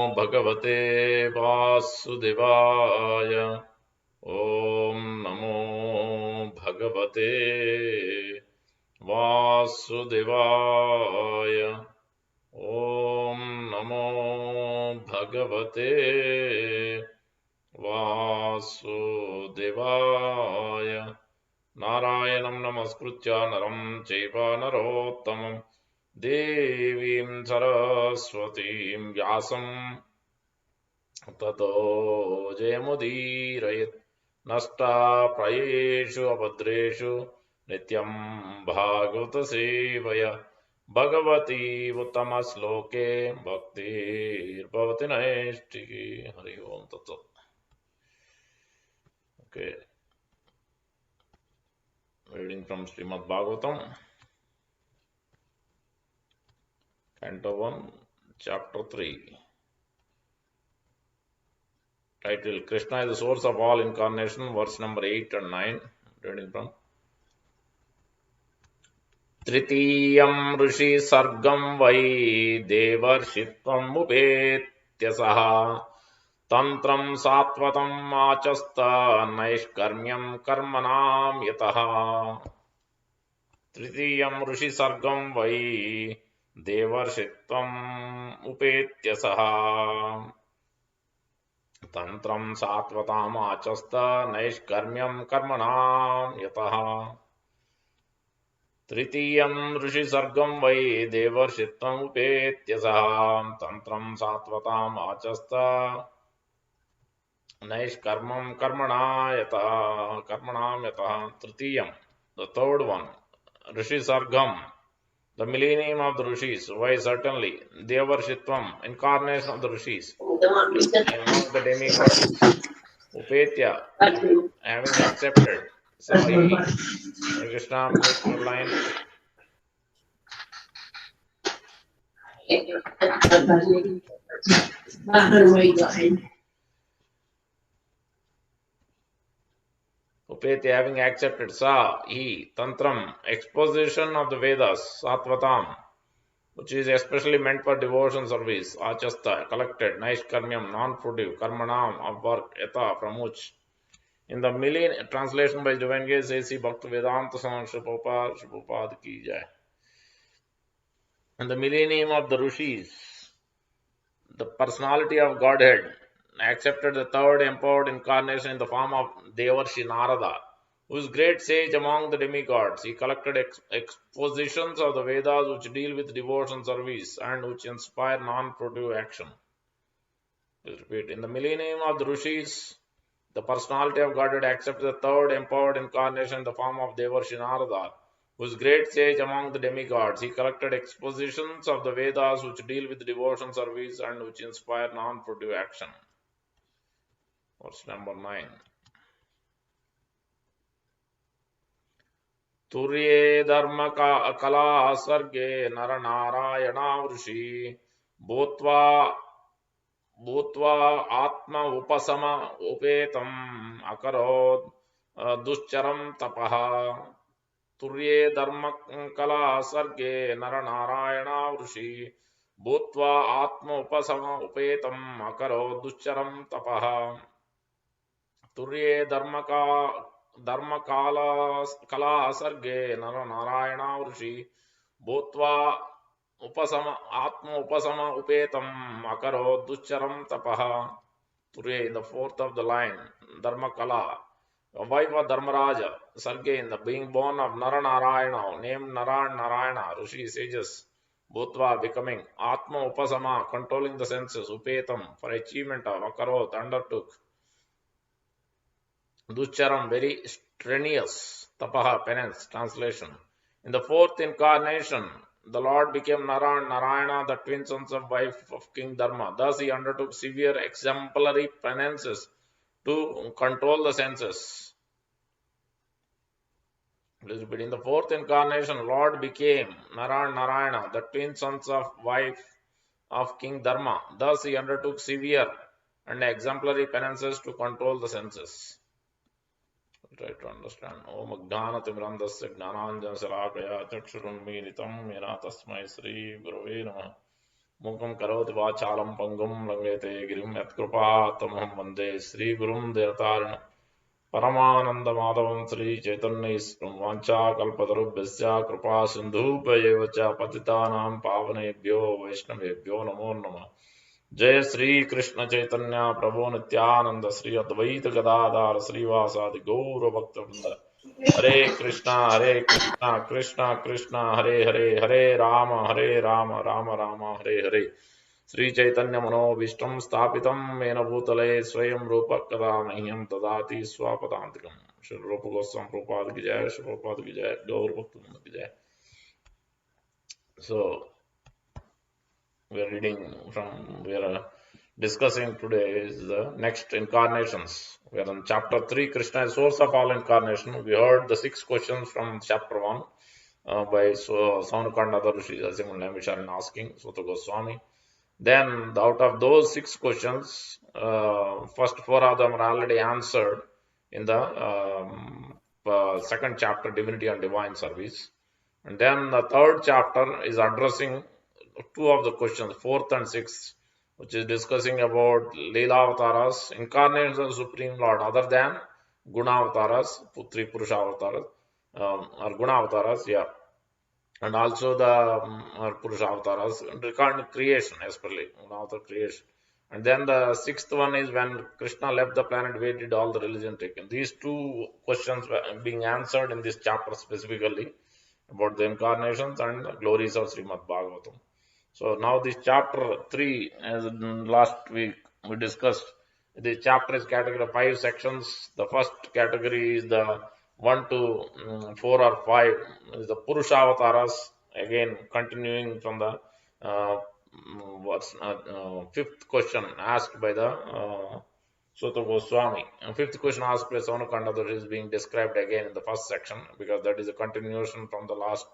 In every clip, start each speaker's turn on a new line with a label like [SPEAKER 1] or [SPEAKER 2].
[SPEAKER 1] भगवते वासुदेवाय। ॐ नमो भगवते वासुदेवाय। ॐ नमो भगवते वासुदेवाय। नारायणं नमस्कृत्य नरं चैव नरोत्तमं देवीं सरस्वतीं व्यासं ततो जयमुदीरयेत्। नष्टाप्रायेषु अभद्रेषु नित्यं भागवतसेवया भगवती उत्तमश्लोके भक्तिर्भवति नैष्टिकी। हरि ओम तत्सत्। Okay, reading from Srimad Bhagavatam, Canto 1, Chapter 3. Title: Krishna is the source of all incarnation. Verse number 8 and 9. Reading from तृतीयं ऋषि सर्गं वै देवर्षित्वम् उपेत्य सः तन्त्रं सात्वतम् आचस्त नैष्कर्म्यं कर्मणां यतः। तृतीयं ऋषि सर्गं वै देवर्षित्वम् उपेत्य सः तन्त्रं सात्वताम् आचस्त नैष्कर्म्यं कर्मणां यतः। तृतीयं ऋषि सर्गं वै देवर्षित्वम् उपेत्य सः तन्त्रं सात्वताम् आचस्त नैष्कर्म्यं कर्मणां यतः। तृतीयं, the third one, Rishi Sargam, the millennium of the rishis. Why? Certainly devarshitvam, incarnation of the rishis among the demigods. Upetya, having accepted. Sahi, Krishna, mute your line. Upetya, having accepted. Sa, he, tantram, exposition of the Vedas, satvatam, which is especially meant for devotion service, achasta, collected, naishkarmyam, non-fruitive, karmanam, of work, yata, from which. In the millennium, translation by Divine Grace, says Bhakti Vedanta Swami Prabhupada ki jai. In the millennium of the Rishis, the personality of Godhead accepted the third empowered incarnation in the form of Devarshi Narada, who is great sage among the demigods. He collected expositions of the Vedas which deal with devotion service and which inspire non-productive action. Please repeat. In the millennium of the Rishis, the personality of Godhead accepted the third empowered incarnation in the form of Devarshi Narada, who is great sage among the demigods. He collected expositions of the Vedas which deal with devotion service and which inspire non-productive action. Verse number 9. Turye dharma kala sarge nara narayana vrishi bhutva atma upasama upetam akarod duscharam tapaha. Turye dharma kala sarge nara narayana vrishi bhutva atma upasama upetam akarod duscharam tapaha. Turye dharma kala sarge nara narayana vrishi bhutva atma upasama upetam akaro duscharam tapaha. Turye, in the fourth of the line, dharma kala, a wife of Dharmaraja, sarge, in the being born of Nara Narayana, named Nara and Narayana, rishi sages, bhutva, becoming, atma upasama, controlling the senses, upetam, for achievement of, akarot, undertook, Ducharam, very strenuous, tapaha, penance, translation. In the fourth incarnation, the Lord became Nara and Narayana, the twin sons of wife of King Dharma. Thus he undertook severe exemplary penances to control the senses. Please repeat. In the fourth incarnation, Lord became Nara and Narayana, the twin sons of wife of King Dharma. Thus he undertook severe and exemplary penances to control the senses. Try to understand. Om Ajnanatimrandasya Gnananjana Salakaya Chakshurunmilitam Yena Tasmai Sri Gurave Namaha. Mukam karoti vachalam pangum langete girim yatkrupatamaham vande Sri Gurum Devatarinam Paramananda Madhavam Sri Chaitanya Isram Vancha Kalpatarubhyasya Kripa Sindhupayeva Patitanam Pavanebhyo Vaishnavebhyo Namo Namah जय श्री कृष्ण चैतन्य प्रभु नित्यानंद श्री अद्वैत गदाधर श्रीवासादि गौर भक्त वृंद हरे कृष्णा कृष्णा कृष्णा हरे हरे हरे राम राम राम हरे हरे श्री चैतन्य मनोभीष्टं स्थापितं येन भूतले स्वयं रूप कदा मह्यं ददाति स्वपदान्तिकं श्री रूप गोस्वामी प्रभुपाद की जय श्री प्रभुपाद की जय गौर भक्त वृंद की जय So we are reading from, we are discussing today is the next incarnations. We are in chapter 3, Krishna is source of all incarnation. We heard the 6 questions from chapter 1 by Saunakanda Rishi, Asimun asking Sutta Goswami. Then, out of those 6 questions, first 4 of them are already answered in the second chapter, Divinity and Divine Service. And then the third chapter is addressing 2 of the questions, 4th and 6th, which is discussing about Leela Avataras, incarnations of the Supreme Lord, other than Guna Avataras, Putri Purusha Avataras, or Guna Avataras, yeah. And also the Purusha Avataras, regarding creation, especially, Guna Avatar creation. And then the 6th one is when Krishna left the planet, where did all the religion taken? These 2 questions were being answered in this chapter specifically about the incarnations and the glories of Srimad Bhagavatam. So now this chapter 3, as last week we discussed, this chapter is category of 5 sections. The first category is the 1 to 4 or 5 is the Purusha Avataras, again continuing from the fifth question asked by the Sutta Goswami. And fifth question asked by Saunakanda that is being described again in the first section, because that is a continuation from the last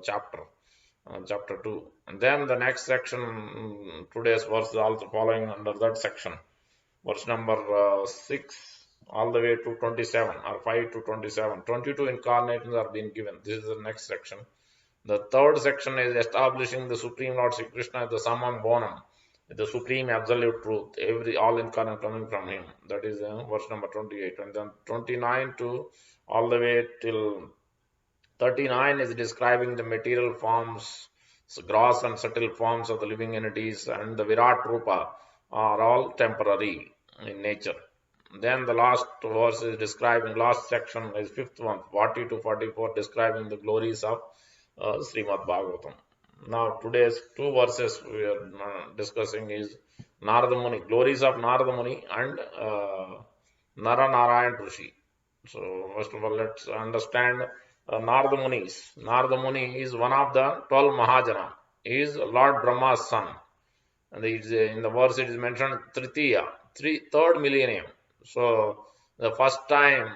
[SPEAKER 1] chapter. Chapter 2. And then the next section, today's verse is also following under that section. Verse number 6 all the way to 27, or 5 to 27. 22 incarnations are being given. This is the next section. The third section is establishing the Supreme Lord Sri Krishna as the summum bonum, the supreme absolute truth, all incarnate coming from him. That is verse number 28. And then 29 to all the way till 39 is describing the material forms, so gross and subtle forms of the living entities, and the Virat Rupa are all temporary in nature. Then the last verse is describing, last section is fifth one, 40 to 44, describing the glories of Srimad Bhagavatam. Now today's 2 verses we are discussing is Narada Muni, glories of Narada Muni and Narayana Rishi. So first of all, let's understand Narada Muni. Narada Muni is one of the 12 Mahajana. He is Lord Brahma's son. And in the verse it is mentioned Tritiya, third millennium. So the first time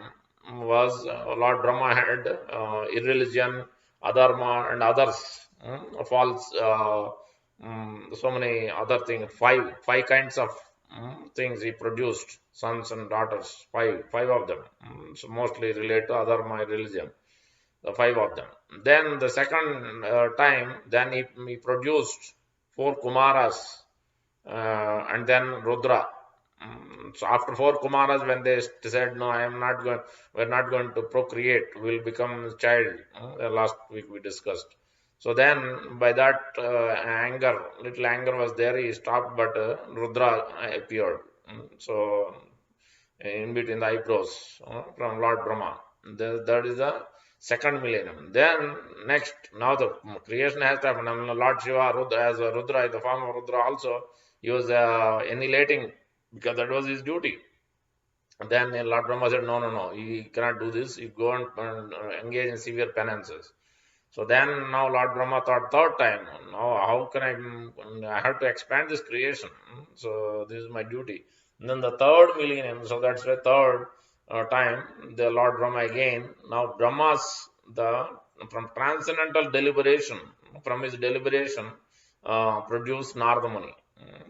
[SPEAKER 1] was Lord Brahma had irreligion, adharma, and others, false, so many other things. Five kinds of things he produced, sons and daughters. Five of them. So mostly relate to adharma, religion. The 5 of them. Then the second time, then he produced 4 Kumaras, and then Rudra. So after 4 Kumaras, when they said, no, we're not going to procreate, we'll become a child. Last week we discussed. So then by that little anger was there, he stopped, but Rudra appeared. So in between the eyebrows from Lord Brahma. That is the second millennium. Then next, now the creation has happened. Lord Shiva, Rudra, as a Rudra, in the form of Rudra also, he was annihilating, because that was his duty. And then Lord Brahma said, no, he cannot do this. You go and engage in severe penances. So then now Lord Brahma thought third time, now how can I have to expand this creation. So this is my duty. And then the third millennium, so that's the third time, the Lord Brahma again, now Brahma's, from transcendental deliberation, from his deliberation, produced Narada Muni.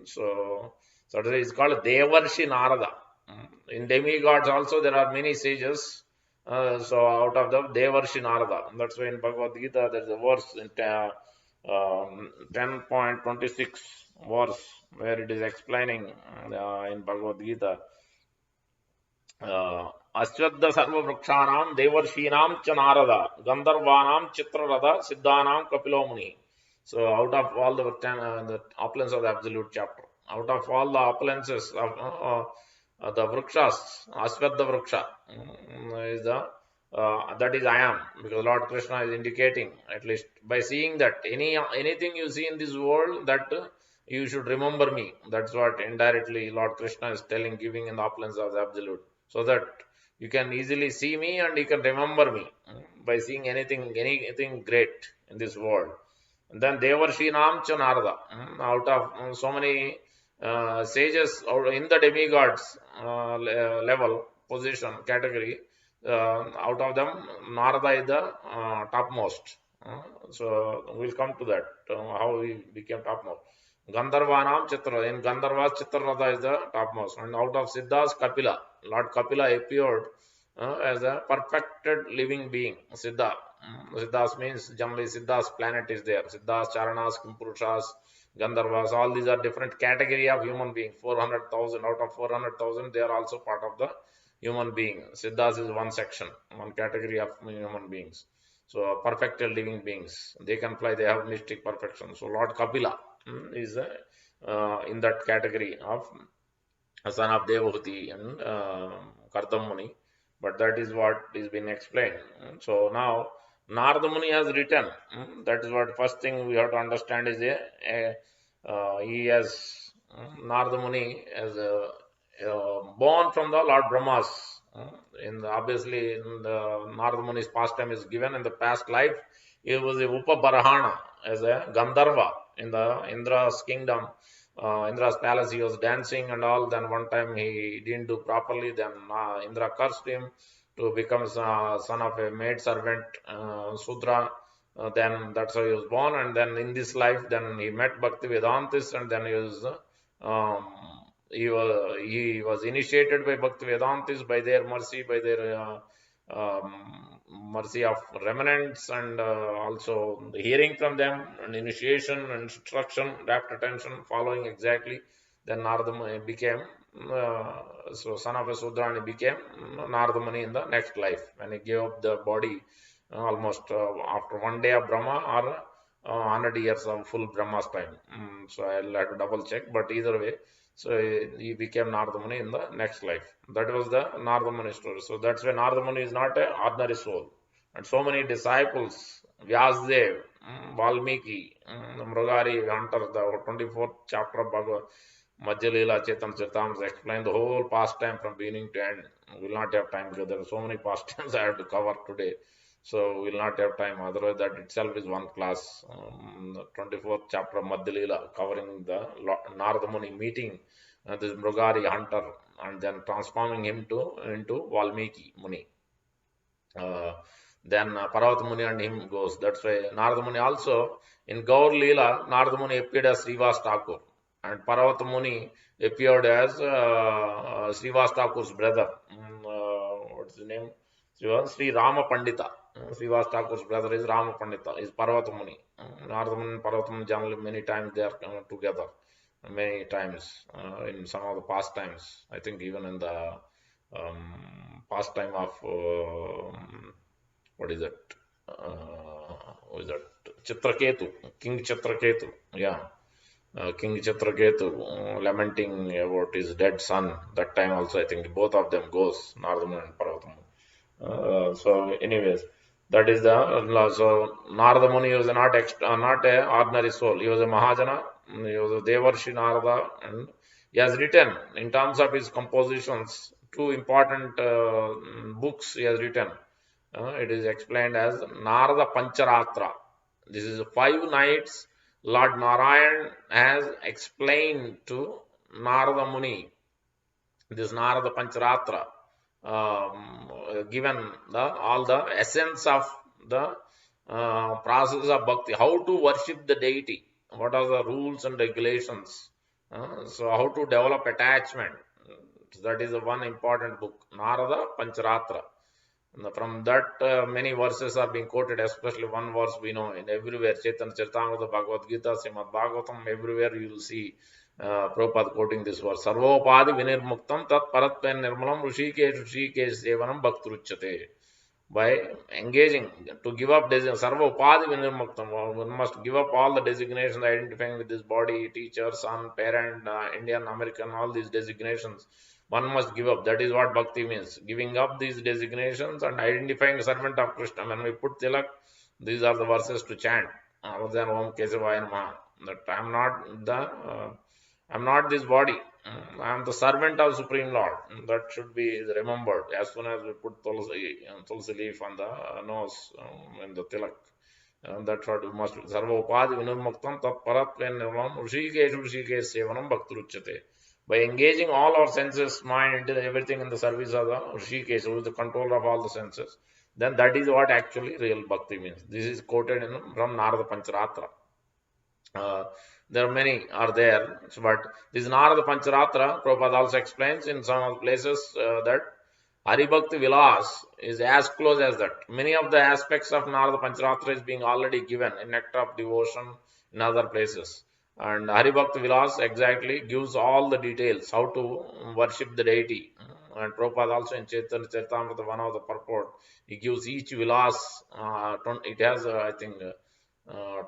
[SPEAKER 1] So that is called Devarshi Narada. In demigods also there are many sages. So out of them, Devarshi Narada. That's why in Bhagavad Gita there is a verse in 10.26 verse, where it is explaining in Bhagavad Gita, Ashwadha Sarva Vrikshanam Devarshinam Cha Narada Gandharvanam Chitrarada Siddhanam Kapilo Muni. So, out of all the opulence of the Absolute chapter, out of all the opulences of the Vrikshas, Ashwadha Vriksha is the that is I am, because Lord Krishna is indicating, at least by seeing that anything you see in this world, that you should remember me. That's what indirectly Lord Krishna is telling, giving in the opulence of the Absolute, so that you can easily see me and you can remember me by seeing anything great in this world. And then Devarshinam Cha Narada, out of so many sages or in the demigods level, position, category, out of them Narada is the topmost. So we'll come to that, how he became topmost. Gandharvanam Chitra, in Gandharvas Chitrarada is the topmost, and out of Siddhas Kapila, Lord Kapila appeared as a perfected living being, Siddha. Siddhas means generally Siddhas planet is there. Siddhas, Charanas, Kimpurushas, Gandharvas, all these are different category of human being. 400,000 out of 400,000, they are also part of the human being. Siddhas is one section, one category of human beings. So perfected living beings, they can fly, they have mystic perfection. So Lord Kapila is in that category of son of Devahuti and Kardam Muni, but that is what is being explained. So now Narada Muni has written. That is what first thing we have to understand is he has Narada Muni as born from the Lord Brahmas. Obviously in the Narada Muni's pastime is given in the past life. He was a Upabarahana as a Gandharva in the Indra's kingdom. Indra's palace, he was dancing and all. Then one time he didn't do properly. Then Indra cursed him to become son of a maid servant, Sudra. Then that's how he was born. And then in this life, then he met Bhakti Vedantis, and then um, he was initiated by Bhakti Vedantis, by their mercy, by their mercy of remnants, and also the hearing from them, and initiation and instruction, rapt attention, following exactly. Then Narada Muni became so son of a Sudra, and he became Narada Muni in the next life when he gave up the body almost after one day of Brahma, or 100 years of full Brahma's time. So I'll have to double check, but either way, so he became Narada Muni in the next life. That was the Narada Muni story. So that's why Narada Muni is not an ordinary soul. And so many disciples, Vyasdev, Valmiki, Mrugari, Hunter, the 24th chapter of Bhagavad Madhya Leela Chaitanya Charitamrita explain the whole pastime from beginning to end. We will not have time because there are so many pastimes I have to cover today. So we will not have time. Otherwise, that itself is one class. The 24th chapter of Madhya Leela, covering the Narada Muni meeting this Mrugari hunter, and then transforming him into Valmiki Muni. Then Parvata Muni and him goes. That's why Narada Muni also, in Gaur Leela, Narada Muni appeared as Srivas Thakur, and Parvata Muni appeared as Srivas Thakur's brother. What's his name? Sri Rama Pandita. Srivas Thakur's brother is Rama Pandita, is Parvata Muni. Narada Muni and Parvata Muni generally many times they are together. Many times in some of the past times. I think even in the pastime of what is it? What is that? Chitraketu, King Chitraketu. Yeah. King Chitraketu lamenting about his dead son. That time also, I think both of them goes, Narada Muni and Parvata Muni. So, anyways, that is the so Narada Muni was not a ordinary soul. He was a Mahajana. He was a Devarshi Narada, and he has written in terms of his compositions 2 important books. He has written. It is explained as Narada Pancharatra. This is 5 nights Lord Narayana has explained to Narada Muni. This Narada Pancharatra, given all the essence of the process of bhakti, how to worship the deity, what are the rules and regulations, so how to develop attachment. That is the one important book, Narada Pancharatra. From that, many verses are being quoted, especially one verse we know in everywhere, Chaitanya Charitamrita, Bhagavad Gita, Srimad Bhagavatam, everywhere you will see Prabhupada quoting this verse. Sarvopadi vinirmuktam tat paratven nirmalam rushikesh sevanam bhaktiruchyate. By engaging to give up sarva upadi vinirmuktam, one must give up all the designations identifying with this body, teacher, son, parent, Indian, American, all these designations. One must give up. That is what bhakti means. Giving up these designations and identifying the servant of Krishna. When we put tilak, these are the verses to chant. Other than Om Kesavaya Namaha. That I'm not this body. I am the servant of Supreme Lord. That should be remembered as soon as we put tulsi leaf on the nose in the tilak. That's what we must. Sarva upadi vinurmuktam tat paratven nirvalam rishikesh sevanam bhaktiruchyate. By engaging all our senses, mind, everything in the service of the Rishikesh, who is the controller of all the senses, then that is what actually real bhakti means. This is quoted from Narada Pancharatra. There are many are there, but this Narada Pancharatra, Prabhupada also explains in some places that Hari Bhakti Vilas is as close as that. Many of the aspects of Narada Pancharatra is being already given in Nectar of Devotion in other places. And Hari Bhakti Vilas exactly gives all the details how to worship the deity. And Prabhupada also in Chaitanya Charitamrita, one of the purport, he gives each Vilas, it has, I think,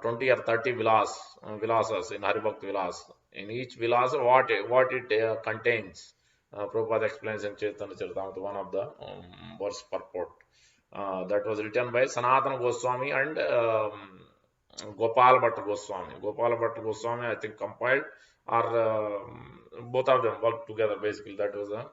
[SPEAKER 1] 20 or 30 vilasas in Haribhakti Vilas. In each vilasa, what it contains. Prabhupada explains in Chaitanya Charitamrita, one of the verse purport. That was written by Sanatana Goswami and Gopal Bhatta Goswami. Gopal Bhatta Goswami, I think, compiled, or both of them worked together basically. That was a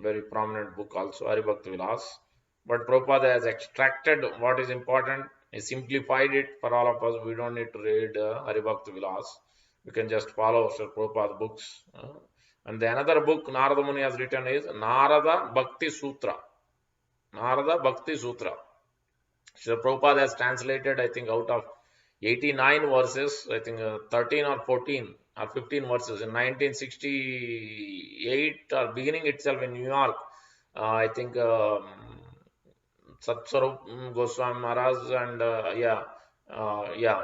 [SPEAKER 1] very prominent book also, Haribhakti Vilas. But Prabhupada has extracted what is important. He simplified it for all of us. We don't need to read Haribhakti Vilas. We can just follow Srila Prabhupada's books. And the another book Narada Muni has written is Narada Bhakti Sutra. Narada Bhakti Sutra. Srila Prabhupada has translated, I think, out of 89 verses, I think 13 or 14 or 15 verses in 1968 or beginning itself in New York. I think Satswarup Goswami Maharaj and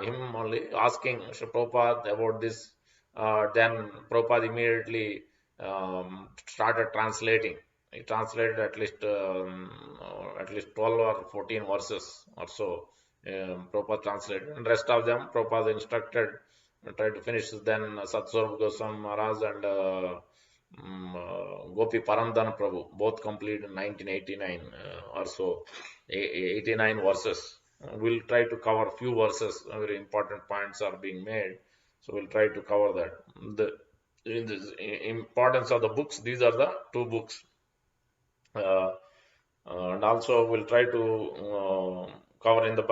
[SPEAKER 1] him only asking Sri Prabhupada about this. Then Prabhupada immediately started translating. He translated at least 12 or 14 verses or so. Prabhupada translated, and rest of them Prabhupada instructed, tried to finish. Then Satswarup Goswami Maharaj and Gopi Paramdhan Prabhu both completed in 1989 or so, 89 verses. We'll try to cover few verses. Very important points are being made, so we'll try to cover that. In the importance of the books, these are the two books. And also we'll try to cover in the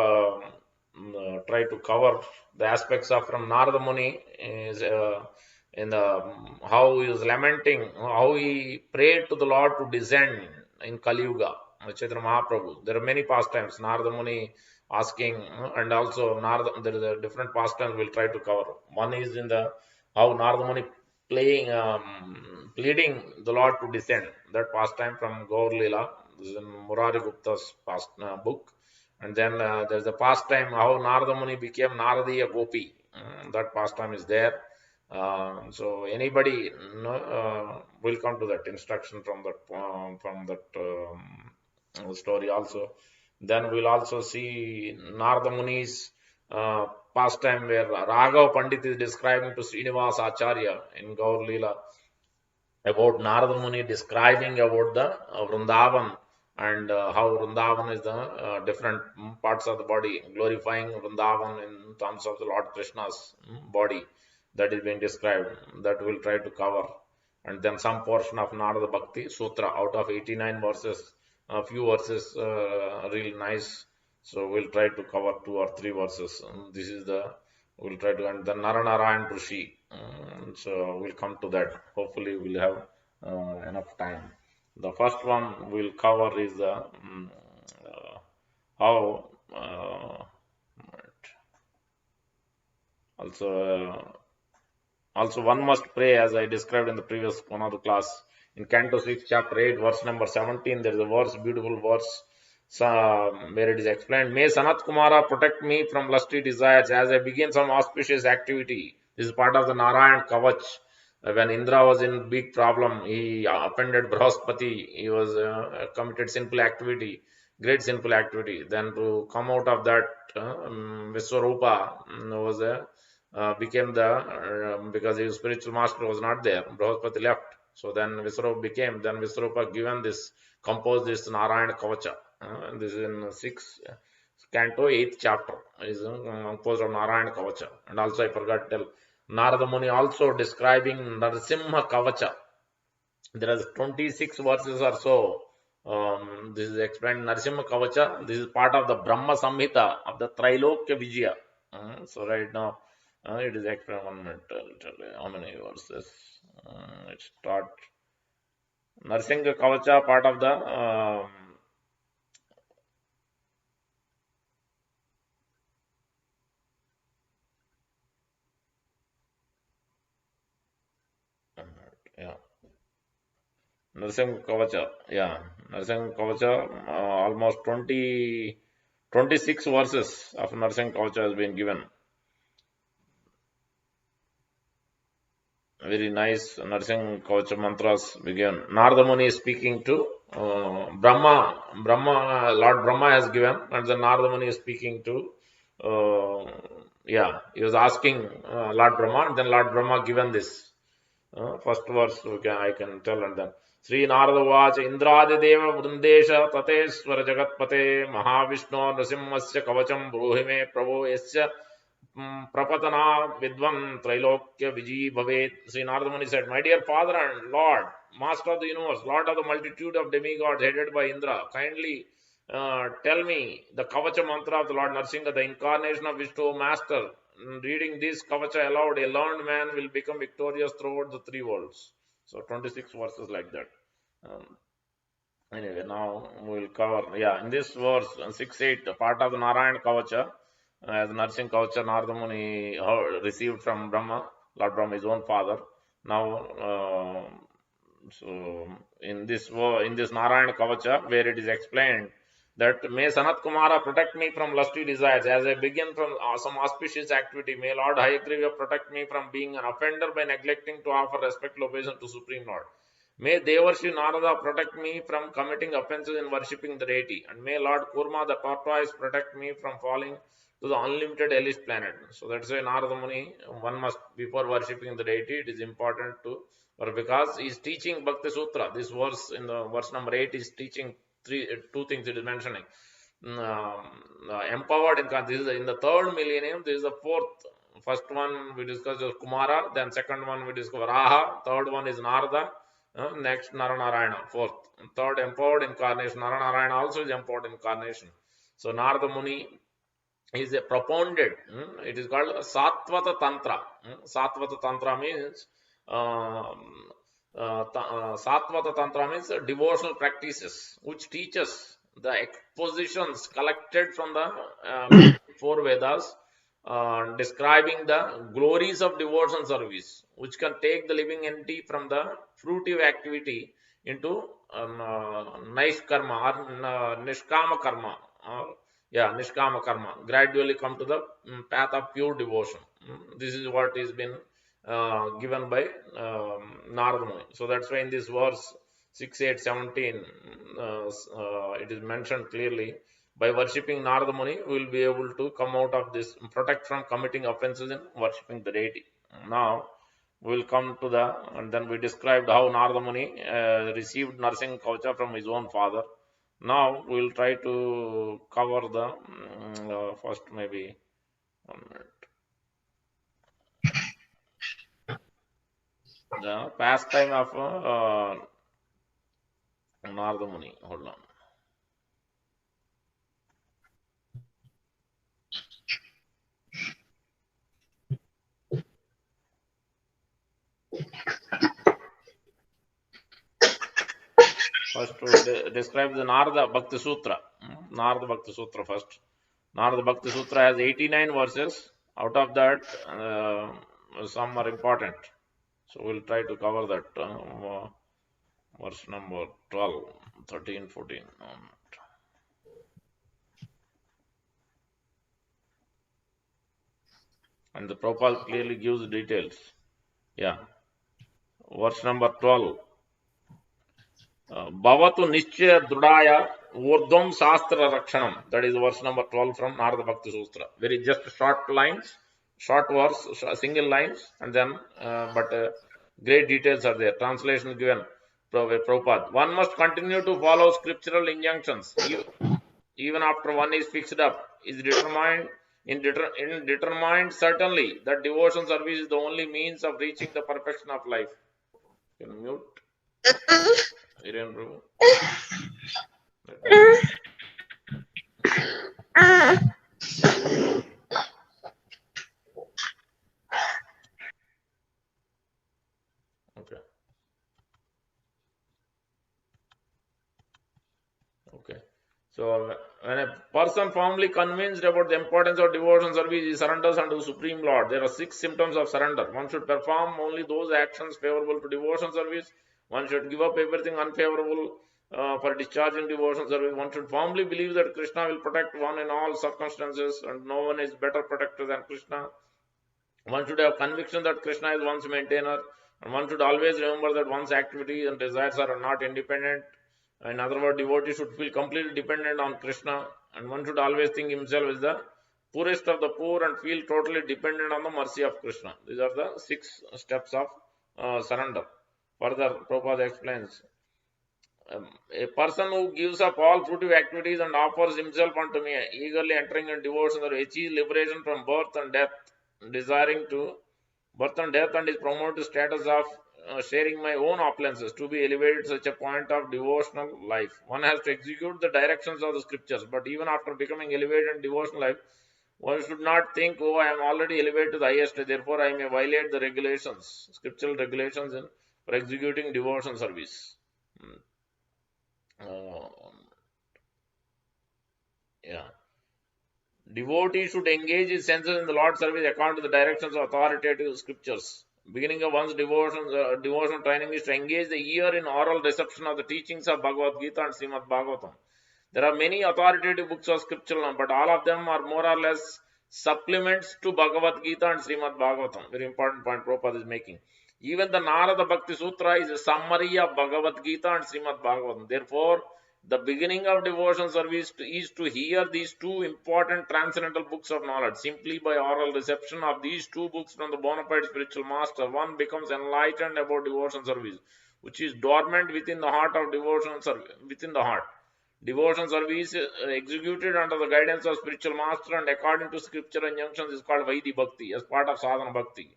[SPEAKER 1] the aspects of from Narada Muni is in the how he is lamenting, how he prayed to the Lord to descend in Kali Yuga, Chaitanya Mahaprabhu. There are many pastimes Narada Muni asking, and also Narada, there is a different pastimes we'll try to cover. One is in the how Narada Muni pleading the Lord to descend. That pastime from Gaur Leela. This is in Murari Gupta's book. And then there's a pastime how Narada Muni became Naradiya Gopi. That pastime is there. So anybody will come to that instruction from that story also. Then we'll also see Narada Muni's pastime where Raghav Pandit is describing to Srinivas Acharya in Gaur Leela about Narada Muni describing about the Vrindavan and how Vrindavan is the different parts of the body, glorifying Vrindavan in terms of the Lord Krishna's body that is being described. That we'll try to cover. And then some portion of Narada Bhakti Sutra out of 89 verses, a few verses really nice. So we'll try to cover 2 or 3 verses. This is we'll try to, and the Narayana Rishi. So we'll come to that. Hopefully we'll have enough time. The first one we'll cover is how also one must pray, as I described in the previous one of the class. In Canto 6, chapter 8, verse number 17, there is a verse, beautiful verse, where it is explained, May Sanat Kumara protect me from lusty desires as I begin some auspicious activity. This is part of the Narayana Kavach. When Indra was in big problem, he offended Brahaspati. He was committed sinful activity, great sinful activity. Then to come out of that, Viswarupa was became the because his spiritual master was not there. Brahaspati left. So then Viswarupa given this, composed this Narayana Kavacha. This is in 6 Canto 8th chapter. It is composed of Narayana Kavacha. And also I forgot to tell, Narada Muni also describing Narasimha Kavacha. There are 26 verses or so. This is explained Narasimha Kavacha. This is part of the Brahma Samhita of the Trailokya Vijaya. So right now it is explained. 1 minute. I'll tell you how many verses. It start Narasimha Kavacha, part of the yeah. Narasingha Kavacha, yeah. Narasingha Kavacha, almost 26 verses of Narasingha Kavacha has been given. Very nice Narasingha Kavacha mantras began. Narada Muni is speaking to Brahma. Lord Brahma has given, and then Narada Muni is speaking to, he was asking Lord Brahma, and then Lord Brahma given this. First verse I can tell, and then Sri Narada Vacha Indradideva Vrindesha Tateswara Jagatpate Mahavishnu Nrasimhasya Kavacham Bruhime Prabhu Yasya Prapatana Vidvan Trailokya Viji Bhavet. Sri Narada Muni said, My dear Father and Lord, Master of the universe, Lord of the multitude of demigods headed by Indra, kindly tell me the Kavacha mantra of the Lord Narsingha, the incarnation of Vishnu, Master. Reading this Kavacha aloud, a learned man will become victorious throughout the three worlds. So 26 verses like that. Anyway, now we will cover, in this verse 6-8, part of the Narayana Kavacha, as Narsingha Kavacha, Narada Muni received from Brahma, Lord Brahma, his own father. Now, so in this Narayana Kavacha, where it is explained that may Sanat Kumara protect me from lusty desires as I begin from some auspicious activity. May Lord Hayagriva protect me from being an offender by neglecting to offer respectful obeisance to Supreme Lord. May Devarshi Narada protect me from committing offenses in worshipping the deity. And may Lord Kurma the tortoise protect me from falling to the unlimited hellish planet. So that's why Narada Muni, one must, before worshipping the deity, it is important to, or because he is teaching Bhakti Sutra. This verse, in the verse number 8, is teaching two things it is mentioning. Empowered in this is in the third millennium. This is the fourth. First one we discussed is Kumara, then second one we discussed Raha, third one is Narada, next Narayana, fourth. Third empowered incarnation. Narayana also is empowered incarnation. So Narada Muni is a propounded. It is called Satvata Tantra. Satvata Tantra means Satvata Tantra means devotional practices which teaches the expositions collected from the four Vedas, describing the glories of devotional service, which can take the living entity from the fruitive activity into nice karma or nishkama karma. Nishkama karma. Gradually come to the path of pure devotion. This is what is been given by Narada Muni. So that's why in this verse 6, 8, 17, it is mentioned clearly, by worshipping Narada Muni, we will be able to come out of this, protect from committing offenses in worshipping the deity. Now, we will come to and then we described how Narada Muni received Narsingha Kavacha from his own father. Now, we will try to cover the first maybe 1 minute. The pastime of Narada Muni. Hold on. First, to describe the Narada Bhakti Sutra. Narada Bhakti Sutra first. Narada Bhakti Sutra has 89 verses. Out of that, some are important. So we'll try to cover that. Verse number 12, 13, 14. And the Prabhupada clearly gives details. Yeah. Verse number 12. Bhavatu Nischaya Drudaya Urdhvam Shastra Rakshanam. That is verse number 12 from Narada Bhakti Sutra. Very just short lines, short verse, single lines, and then, great details are there. Translation given. Prabhupada. One must continue to follow scriptural injunctions, even after one is fixed up, is determined, in determined certainly that devotion service is the only means of reaching the perfection of life. Can you mute? Hiren Prabhu. Okay. Okay. So when a person firmly convinced about the importance of devotion service, he surrenders unto the Supreme Lord. There are 6 symptoms of surrender. One should perform only those actions favorable to devotion service. One should give up everything unfavorable for discharging devotion service. One should firmly believe that Krishna will protect one in all circumstances, and no one is better protector than Krishna. One should have conviction that Krishna is one's maintainer, and one should always remember that one's activities and desires are not independent. In other words, devotee should feel completely dependent on Krishna, and one should always think himself as the poorest of the poor and feel totally dependent on the mercy of Krishna. These are the 6 steps of surrender. Further, Prabhupada explains, a person who gives up all fruitive activities and offers himself unto me, eagerly entering in devotion, or achieves liberation from birth and death, desiring to birth and death, and is promoted to status of sharing my own opulences, to be elevated to such a point of devotional life. One has to execute the directions of the scriptures, but even after becoming elevated in devotional life, one should not think, oh, I am already elevated to the highest, therefore I may violate the regulations, scriptural regulations for executing devotion service. Uh, yeah. Devotee should engage his senses in the Lord's service according to the directions of authoritative scriptures. Beginning of one's devotional training is to engage the ear in oral reception of the teachings of Bhagavad Gita and Srimad Bhagavatam. There are many authoritative books of scripture, but all of them are more or less supplements to Bhagavad Gita and Srimad Bhagavatam. Very important point Prabhupada is making. Even the Narada Bhakti Sutra is a summary of Bhagavad Gita and Srimad Bhagavatam. Therefore, the beginning of devotion service is to hear these 2 important transcendental books of knowledge. Simply by oral reception of these 2 books from the bona fide spiritual master, one becomes enlightened about devotion service, which is dormant within the heart of devotion service, within the heart. Devotion service executed under the guidance of spiritual master and according to scripture injunctions is called Vaidhi Bhakti, as part of sadhana bhakti,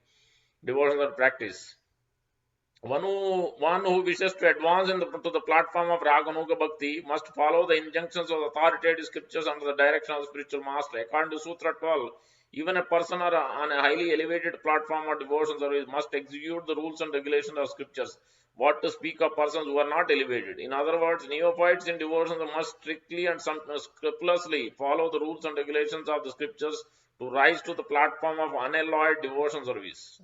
[SPEAKER 1] devotional practice. One who wishes to advance to the platform of Raganuga Bhakti must follow the injunctions of authoritative scriptures under the direction of the spiritual master. According to Sutra 12, even a person on a highly elevated platform of devotion service must execute the rules and regulations of scriptures. What to speak of persons who are not elevated? In other words, neophytes in devotion must strictly and scrupulously follow the rules and regulations of the scriptures to rise to the platform of unalloyed devotion service.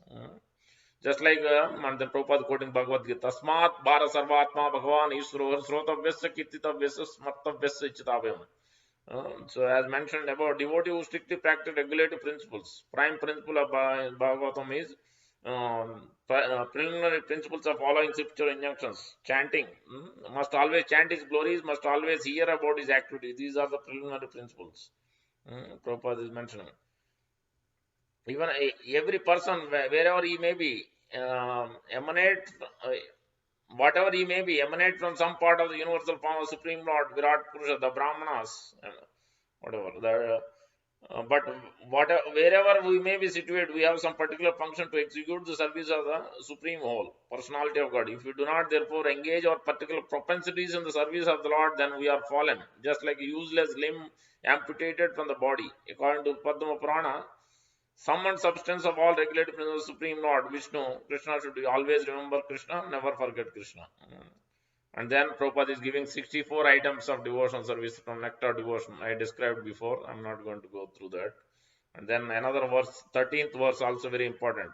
[SPEAKER 1] Just like the Prabhupada quoting Bhagavad Gita, Tasmat Bhara Sarvatma Bhagavan Isro Srotavyasya Kirtitavyasya Smartavyasya Ichitavyam. So, as mentioned about devotee who strictly practice regulative principles, prime principle of Bhagavatam is preliminary principles of following scripture injunctions. Chanting, must always chant his glories, must always hear about his activities. These are the preliminary principles. Prabhupada is mentioning. Even every person, wherever he may be, emanate, whatever he may be, emanate from some part of the universal form of Supreme Lord, Virat Purusha, the Brahmanas, whatever. But wherever we may be situated, we have some particular function to execute the service of the Supreme Whole, Personality of God. If we do not therefore engage our particular propensities in the service of the Lord, then we are fallen, just like a useless limb amputated from the body. According to Padma Purana, sum and substance of all regulated principles of Supreme Lord, Vishnu, Krishna should always remember Krishna, never forget Krishna. And then Prabhupada is giving 64 items of devotion service from Nectar Devotion. I described before. I'm not going to go through that. And then another verse, 13th verse, also very important.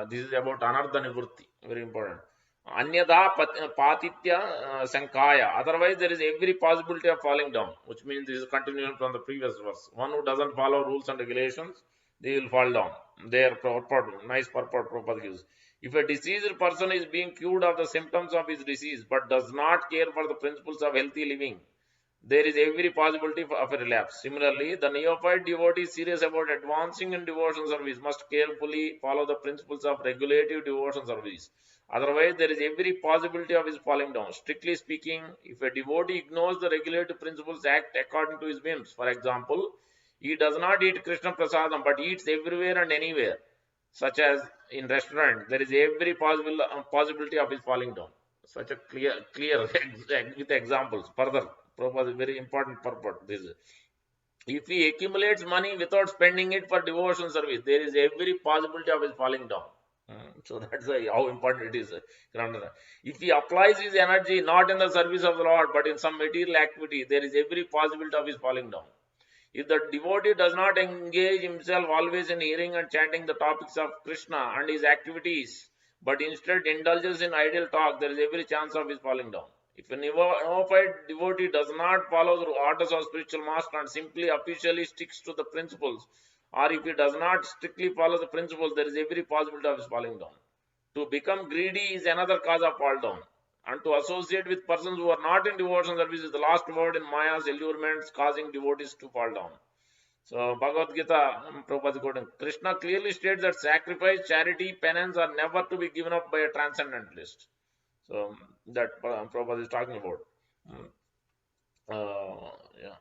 [SPEAKER 1] This is about Anartha Nivrutti. Very important. Anyada patitya sankaya. Otherwise, there is every possibility of falling down, which means this is continuation from the previous verse. One who doesn't follow rules and regulations, they will fall down. Their purport, nice purport Prabhupada gives. If a diseased person is being cured of the symptoms of his disease but does not care for the principles of healthy living, there is every possibility of a relapse. Similarly, the neophyte devotee serious about advancing in devotion service must carefully follow the principles of regulative devotion service. Otherwise, there is every possibility of his falling down. Strictly speaking, if a devotee ignores the regulative principles, act according to his whims. For example, he does not eat Krishna prasadam but eats everywhere and anywhere, such as in restaurant, there is every possibility of his falling down. Such a clear with examples. Further, Prabhupada is very important purport. This if he accumulates money without spending it for devotion service, there is every possibility of his falling down. So that's how important it is. If he applies his energy not in the service of the Lord but in some material activity, there is every possibility of his falling down. If the devotee does not engage himself always in hearing and chanting the topics of Krishna and his activities, but instead indulges in idle talk, there is every chance of his falling down. If a neophyte devotee does not follow the orders of spiritual master and simply officially sticks to the principles, or if he does not strictly follow the principles, there is every possibility of his falling down. To become greedy is another cause of fall down. And to associate with persons who are not in devotion service is the last word in Maya's allurements, causing devotees to fall down. So, Bhagavad Gita, Prabhupada quoting, Krishna clearly states that sacrifice, charity, penance are never to be given up by a transcendentalist. So, that Prabhupada is talking about. Yeah.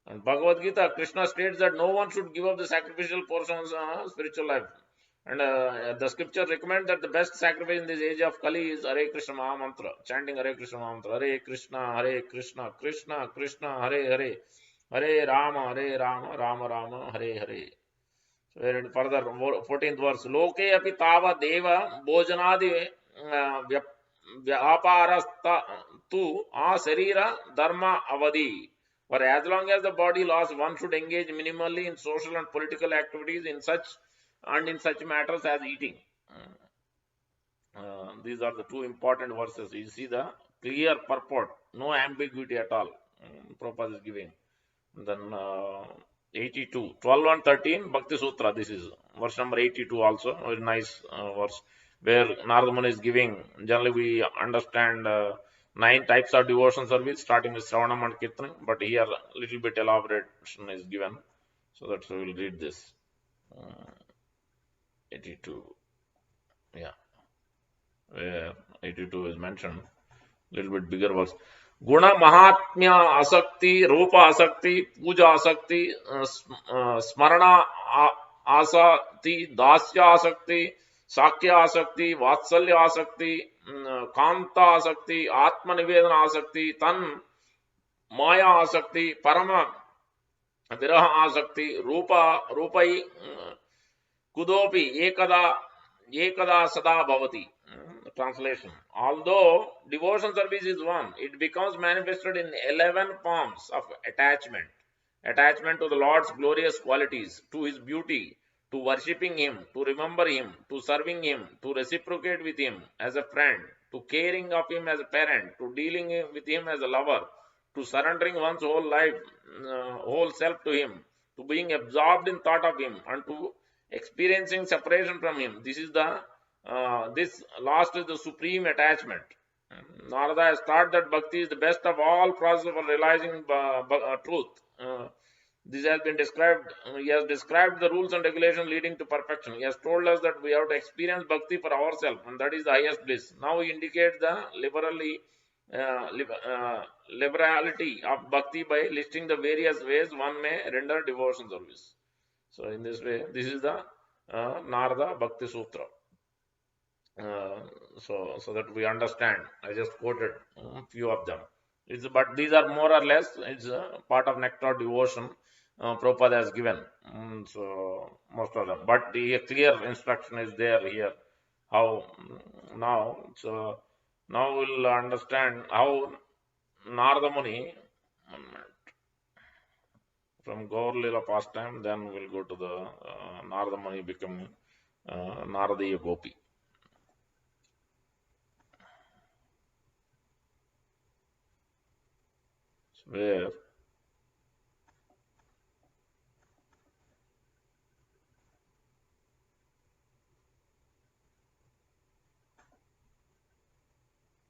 [SPEAKER 1] And Bhagavad Gita, Krishna states that no one should give up the sacrificial portion of spiritual life. And the scripture recommends that the best sacrifice in this age of Kali is Hare Krishna Maha Mantra, chanting Hare Krishna Maha Mantra, Hare Krishna, Krishna Krishna, Hare Hare, Hare Rama, Rama Rama, Hare Hare. So further, 14th verse, Loke api tava deva bhojanadi vyaparasta tu a sarira dharma avadi. For as long as the body lasts, one should engage minimally in social and political activities in such matters as eating. These are the two important verses. You see the clear purport, no ambiguity at all. Prabhupada is giving. Then 82, 12 and 13, Bhakti Sutra. This is verse number 82 also. Very nice verse where Narada Muni is giving. Generally, we understand 9 types of devotion service, starting with Shravanam and Kirtanam, but here a little bit elaboration is given. So that we will read this. 82. Yeah. Where 82 is mentioned. Little bit bigger verse. Guna Mahatmya Asakti, Rupa Asakti, Puja Asakti, Smarana Asakti, Dasya Asakti, Sakya Asakti, Vatsalya Asakti, Kanta Asakti, Atma Nivedana Asakti, Tan Maya Asakti, Parama Viraha Asakti, Rupai Kudopi Ekada Sada Bhavati. Translation. Although devotion service is one, it becomes manifested in 11 forms of attachment. Attachment to the Lord's glorious qualities, to his beauty, to worshipping him, to remember him, to serving him, to reciprocate with him as a friend, to caring of him as a parent, to dealing with him as a lover, to surrendering one's whole life, whole self to him, to being absorbed in thought of him, and to experiencing separation from him. This last is the supreme attachment. Narada has taught that bhakti is the best of all processes for realizing truth. This has been described. He has described the rules and regulations leading to perfection. He has told us that we have to experience bhakti for ourselves, and that is the highest bliss. Now he indicates the liberality of bhakti by listing the various ways one may render devotion service. So in this way, this is the Narada Bhakti Sutra. So that we understand. I just quoted a few of them. But these are more or less it's part of nectar devotion Prabhupada has given. So most of them. But the clear instruction is there here. How now? So now we'll understand how Narada Muni from Gaur Lila pastime. Then we'll go to the Narada Muni becoming Naradiya Gopi. Where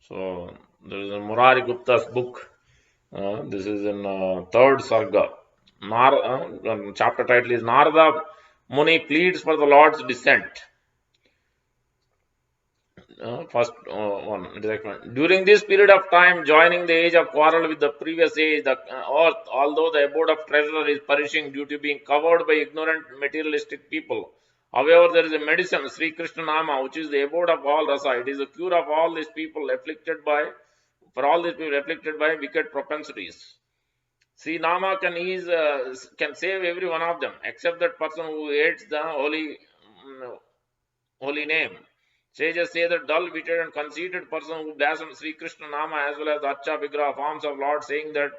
[SPEAKER 1] so there is a Murari Gupta's book. This is in third sarga. Chapter title is Narada Muni pleads for the Lord's descent. First one, it is explained. During this period of time, joining the age of quarrel with the previous age, the earth, although the abode of treasure is perishing due to being covered by ignorant materialistic people. However, there is a medicine, Sri Krishna Nama, which is the abode of all rasa. It is the cure of all these people afflicted by, for all these people afflicted by wicked propensities. Sri Nama can save every one of them, except that person who hates the holy name. Sages say that dull-witted and conceited person who blasphemes Sri Krishna Nama as well as the Archa Vigraha forms of Lord, saying that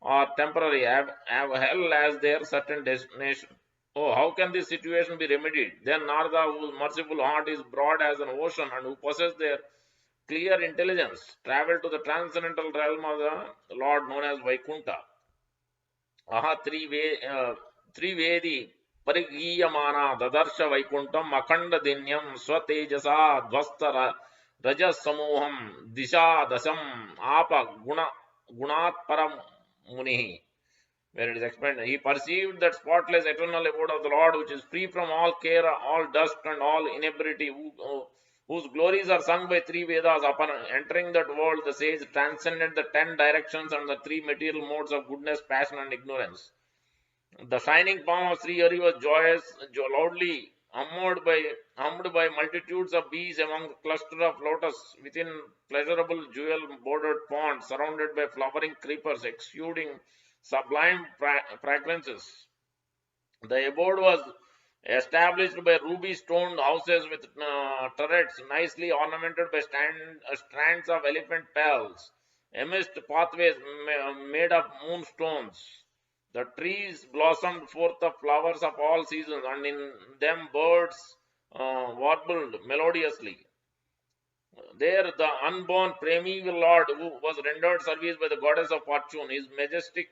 [SPEAKER 1] are temporary, have hell as their certain destination. Oh, how can this situation be remedied? Then Narada, whose merciful heart is broad as an ocean and who possesses their clear intelligence, traveled to the transcendental realm of the Lord known as Vaikuntha. Aha Trivedi Parigiyamana Dadarsh Vaikuntam Akhanda Dinyam Swatejasa Dvasta Rajas Samoham Disha Dasam Apa Gunat Param Muni. Where it is explained, he perceived that spotless eternal abode of the Lord, which is free from all care, all dust, and all inebriety, whose glories are sung by three Vedas. Upon entering that world, the sage transcended the 10 directions and the three material modes of goodness, passion, and ignorance. The shining palm of Sri Hari was joyous, loudly hummed by multitudes of bees among the cluster of lotus within pleasurable jewel-bordered ponds, surrounded by flowering creepers exuding sublime fragrances. The abode was established by ruby-stoned houses with turrets nicely ornamented by strands of elephant pearls, amidst pathways made of moonstones. The trees blossomed forth the flowers of all seasons, and in them birds warbled melodiously. There, the unborn primeval Lord, who was rendered service by the goddess of fortune, his majestic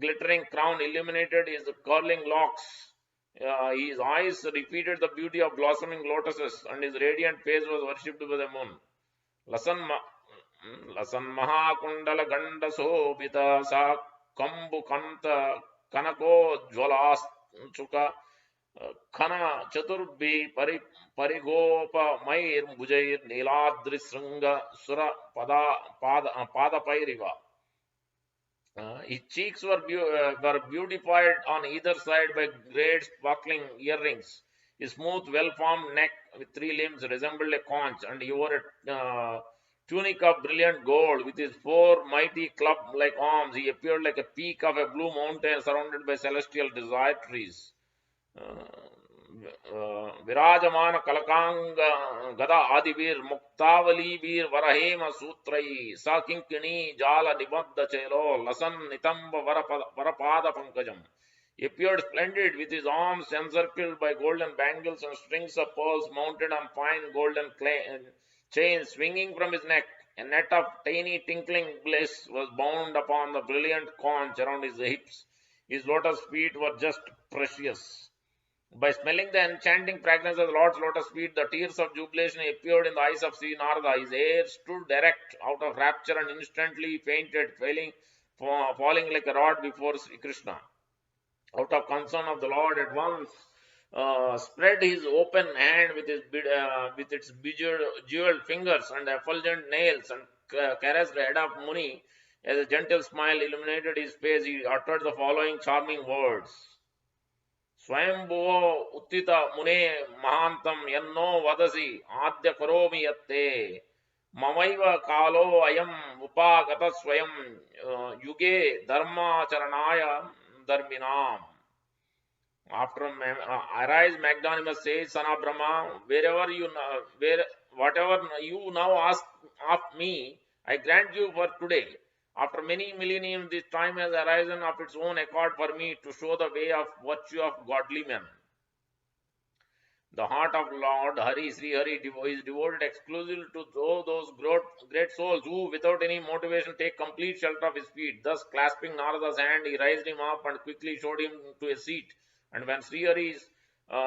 [SPEAKER 1] glittering crown illuminated his curling locks. His eyes repeated the beauty of blossoming lotuses, and his radiant face was worshipped by the moon. Lasan, Lasan Mahakundala Ganda Sobita Sa Kambu Kanta Kanako Jwalas खन चतुर्भि परिगोपमैर् भुजैर् नीलाद्रिशृंग सुर पादपैरिव. His cheeks were beautified on either side by great sparkling earrings. His smooth, well-formed neck with three limbs resembled a conch, and he wore a tunic of brilliant gold. With his four mighty club-like arms, he appeared like a peak of a blue mountain surrounded by celestial desire trees. विराजमान कलकांग गदा आदिवीर मुक्तावलीवीर वरहेम सूत्रई सकिंकिणी जाल निबद्ध चेलो लसन नितंब वरपाद Pankajam. He appeared splendid with his arms encircled by golden bangles and strings of pearls mounted on fine golden chains swinging from his neck. A net of tiny tinkling bliss was bound upon the brilliant conch around his hips. His lotus feet were just precious. By smelling the enchanting fragrance of the Lord's lotus feet, the tears of jubilation appeared in the eyes of Sri Narada. His hair stood erect out of rapture and instantly fainted, falling like a rod before Sri Krishna. Out of concern of the Lord, at once spread his open hand with its jeweled fingers and effulgent nails and caressed the head of Muni. As a gentle smile illuminated his face, he uttered the following charming words. स्वयंभुवो उत्थित मुने महांतम यन्नो वदसि आद्य करोमि यत्ते ममैव कालो अयम उपागत स्वयं युगे धर्माचरणाय धर्मिणाम. After arise magnanimous sage, son of Brahma, whatever you now ask of me, I grant you for today. After many millenniums, this time has arisen of its own accord for me to show the way of virtue of godly men. The heart of Lord Hari, Sri Hari, is devoted exclusively to those great souls who, without any motivation, take complete shelter of his feet. Thus, clasping Narada's hand, he raised him up and quickly showed him to a seat. And when Sri Hari's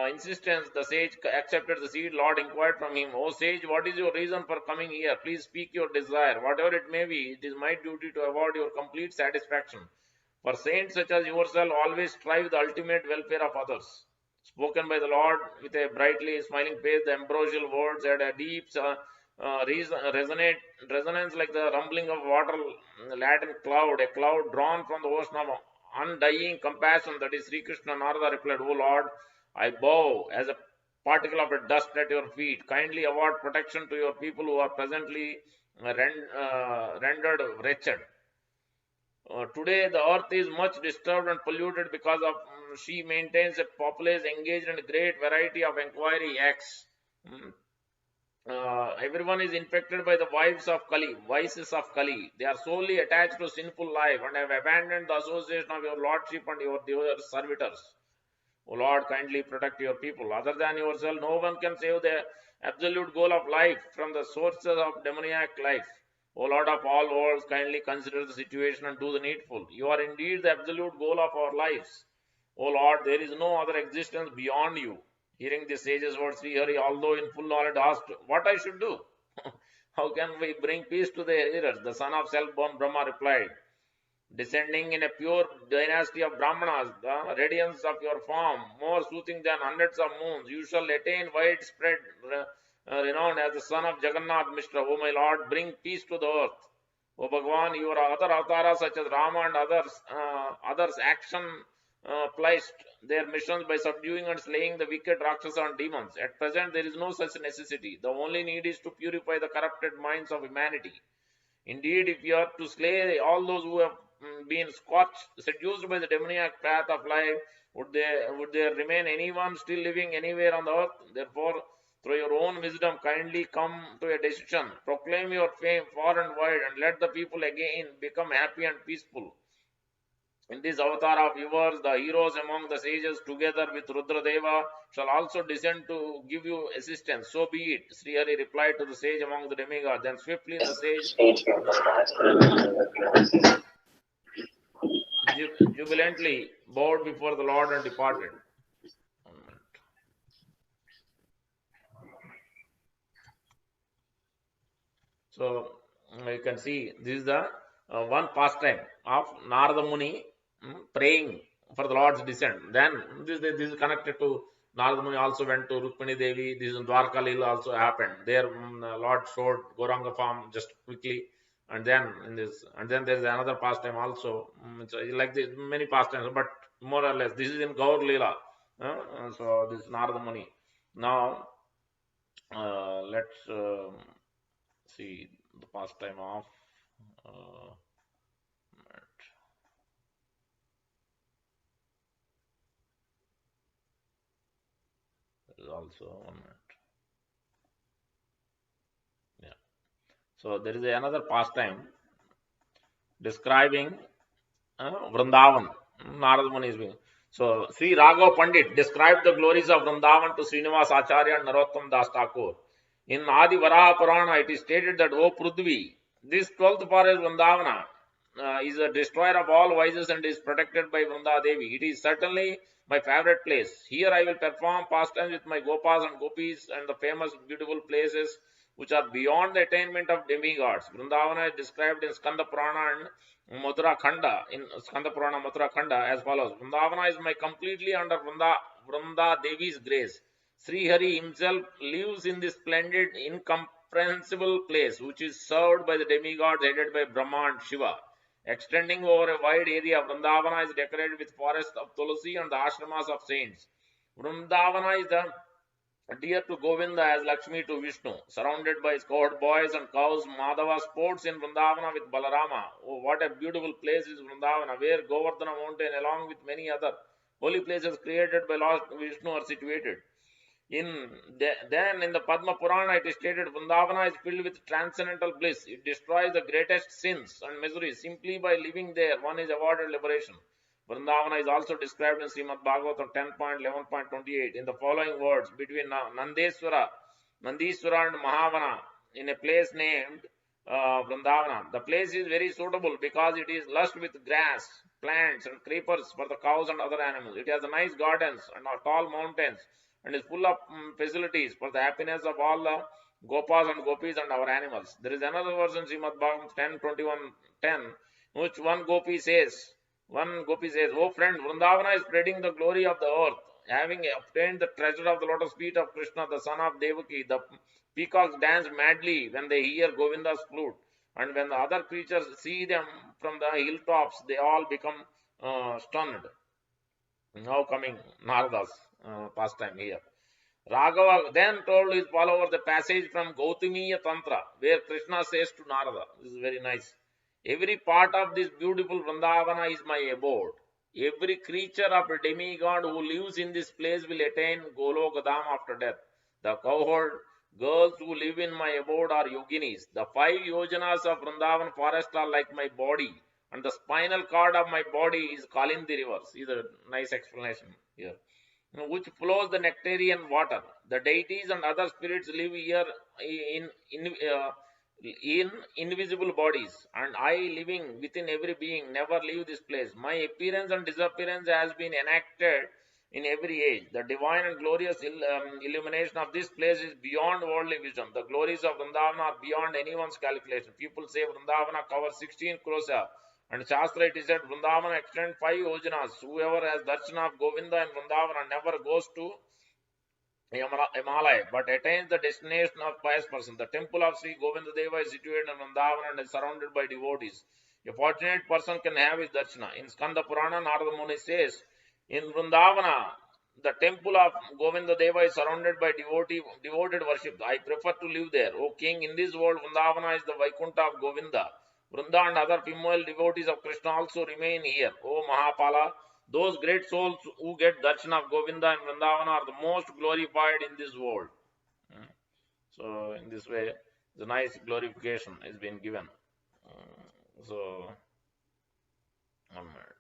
[SPEAKER 1] insistence, the sage accepted the seat. Lord inquired from him, "O sage, what is your reason for coming here? Please speak your desire. Whatever it may be, it is my duty to award your complete satisfaction. For saints such as yourself always strive the ultimate welfare of others." Spoken by the Lord with a brightly smiling face, the ambrosial words had a deep resonance like the rumbling of water-laden cloud, a cloud drawn from the ocean of undying compassion. That is Sri Krishna. Narada replied, "O Lord, I bow as a particle of dust at your feet. Kindly award protection to your people who are presently rendered wretched. Today, the earth is much disturbed and polluted because of she maintains a populace engaged in a great variety of inquiry acts. Mm. Everyone is infected by the vices of Kali. They are solely attached to sinful life and have abandoned the association of your lordship and your servitors. O Lord, kindly protect your people. Other than yourself, no one can save the absolute goal of life from the sources of demoniac life. O Lord of all worlds, kindly consider the situation and do the needful. You are indeed the absolute goal of our lives. O Lord, there is no other existence beyond you. Hearing the sage's words, Sri Hari, although in full knowledge, asked what I should do. How can we bring peace to the hearers? The son of self-born Brahma replied, "Descending in a pure dynasty of Brahmanas, the radiance of your form, more soothing than hundreds of moons, you shall attain widespread renown as the son of Jagannath Mishra. O my Lord, bring peace to the earth. O Bhagwan, your other avatars such as Rama and others action placed their missions by subduing and slaying the wicked Rakshasa and demons. At present, there is no such necessity. The only need is to purify the corrupted minds of humanity. Indeed, if you are to slay all those who have been scorched, seduced by the demoniac path of life, would there remain anyone still living anywhere on the earth? Therefore, through your own wisdom, kindly come to a decision. Proclaim your fame far and wide, and let the people again become happy and peaceful. In this avatar of yours, the heroes among the sages, together with Rudradeva, shall also descend to give you assistance. So be it." Sri Hari replied to the sage among the demigods. Then swiftly the sage jubilantly bowed before the Lord and departed. So you can see this is the one pastime of Narada Muni praying for the Lord's descent. Then this is connected to Narada Muni also went to Rukmini Devi. This in Dwarka Lila also happened. There Lord showed Goranga form just quickly, and then there is another pastime also. It's like this, many pastimes, but more or less this is in Gaur Lila. So this Narada Muni. Now let's see the pastime of uh, there is also 1 minute. Yeah. So there is another pastime describing Vrindavan. Narada Muni is being. So Sri Raghav Pandit described the glories of Vrindavan to Srinivas Acharya and Narottam Das Thakur. In Adi Varaha Purana, it is stated that, "O Prudvi, this 12th forest Vrindavana is a destroyer of all vices and is protected by Vrinda Devi. It is certainly my favorite place. Here I will perform pastimes with my Gopas and Gopis and the famous beautiful places which are beyond the attainment of demigods." Vrindavana is described in Skanda Purana and Mathura Khanda, as follows. "Vrindavana is my completely under Vrinda Devi's grace. Sri Hari himself lives in this splendid, incomprehensible place, which is served by the demigods headed by Brahma and Shiva. Extending over a wide area, Vrindavana is decorated with forests of Tulasi and the ashramas of saints. Vrindavana is the dear to Govinda as Lakshmi to Vishnu. Surrounded by cowherd boys and cows, Madhava sports in Vrindavana with Balarama. Oh, what a beautiful place is Vrindavana, where Govardhana mountain along with many other holy places created by Lord Vishnu are situated. Then in the Padma Purana it is stated, Vrindavana is filled with transcendental bliss. It destroys the greatest sins and miseries. Simply by living there, one is awarded liberation. Vrindavana is also described in Srimad Bhagavatam 10.11.28 in the following words: between Nandeswara and Mahavana in a place named Vrindavana. The place is very suitable because it is lush with grass, plants, and creepers for the cows and other animals. It has nice gardens and tall mountains and is full of facilities for the happiness of all the Gopas and Gopis and our animals. There is another verse in Srimad Bhagavatam 10:21:10, which one Gopi says, "O friend, Vrindavana is spreading the glory of the earth. Having obtained the treasure of the lotus feet of Krishna, the son of Devaki, the peacocks dance madly when they hear Govinda's flute. And when the other creatures see them from the hilltops, they all become stunned." Now coming Narada's pastime here. Raghava then told his followers the passage from Gautamiya Tantra, where Krishna says to Narada, this is very nice: "Every part of this beautiful Vrindavana is my abode. Every creature of a demigod who lives in this place will attain Golokadam after death. The cowherd girls who live in my abode are yoginis. The 5 yojanas of Vrindavan forest are like my body, and the spinal cord of my body is Kalindi river." See the nice explanation here, which flows the nectarian water. The deities and other spirits live here in invisible bodies, and I, living within every being, never leave this place. My appearance and disappearance has been enacted in every age. The divine and glorious illumination of this place is beyond worldly vision. The glories of Vrindavana are beyond anyone's calculation. People say Vrindavana covers 16 krosa, and Shastra it is said Vrindavana extends 5 yojanas. Whoever has darshan of Govinda and Vrindavana never goes to Himalaya, but attains the destination of pious person. The temple of Sri Govinda Deva is situated in Vrindavana and is surrounded by devotees. A fortunate person can have his darshana. In Skanda Purana, Narada Muni says, in Vrindavana, the temple of Govinda Deva is surrounded by devoted worship. I prefer to live there. O king, in this world, Vrindavana is the Vaikuntha of Govinda. Vrinda and other female devotees of Krishna also remain here. O Mahapala, those great souls who get darshan of Govinda and Vrindavana are the most glorified in this world. So, in this way, the nice glorification is being given. So, 1 minute.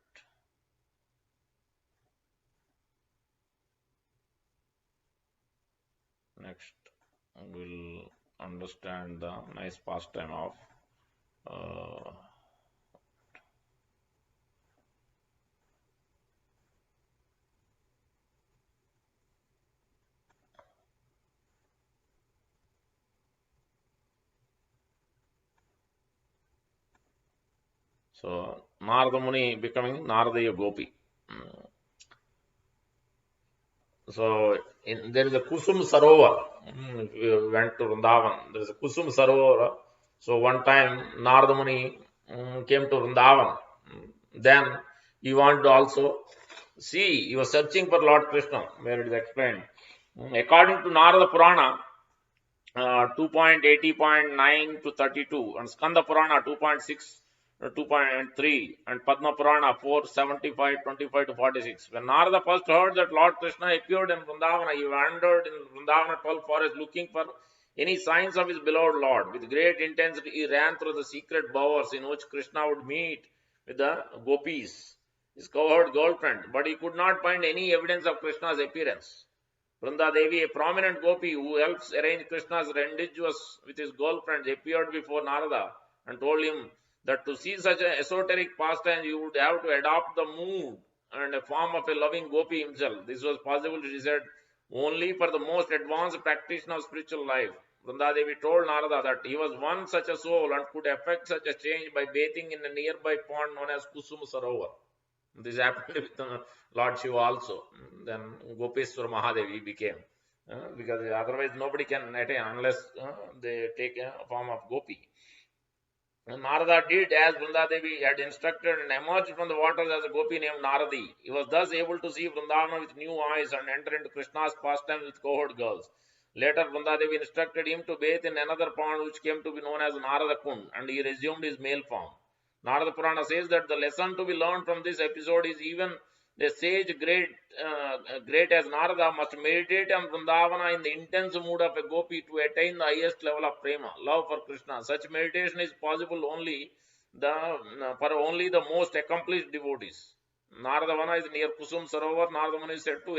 [SPEAKER 1] Next, we'll understand the nice pastime of so Narada Muni becoming Naradaya Gopi. So there is a Kusum Sarovar. If you went to Vrindavan, there is a Kusum Sarovar. So one time Narada Muni came to Vrindavan. Then he wanted to also see, he was searching for Lord Krishna, where it is explained. According to Narada Purana 2.80.9 to 32, and Skanda Purana 2.6 2.3, and Padma Purana 4.75.25 to 46. When Narada first heard that Lord Krishna appeared in Vrindavana, he wandered in Vrindavana 12 forest looking for any signs of his beloved Lord. With great intensity, he ran through the secret bowers in which Krishna would meet with the gopis, his cowherd girlfriend, but he could not find any evidence of Krishna's appearance. Vrunda Devi, a prominent gopi who helps arrange Krishna's rendezvous with his girlfriends, appeared before Narada and told him that to see such an esoteric pastime, you would have to adopt the mood and a form of a loving gopi himself. This was possible, she said, only for the most advanced practitioner of spiritual life. Vrunda Devi told Narada that he was one such a soul and could effect such a change by bathing in a nearby pond known as Kusum Sarovar. This happened with Lord Shiva also. Then Gopeswar Mahadevi became. Because otherwise nobody can attain unless they take a form of gopi. And Narada did as Vrindadevi had instructed and emerged from the waters as a gopi named Naradi. He was thus able to see Vrindavana with new eyes and enter into Krishna's pastime with cohort girls. Later, Vrindadevi instructed him to bathe in another pond which came to be known as Narada Kund, and he resumed his male form. Narada Purana says that the lesson to be learned from this episode is even the sage great as Narada must meditate on Vrindavana in the intense mood of a gopi to attain the highest level of prema, love for Krishna. Such meditation is possible only for only the most accomplished devotees. Narada Vana is near Kusum Sarovar. Narada Muni is said to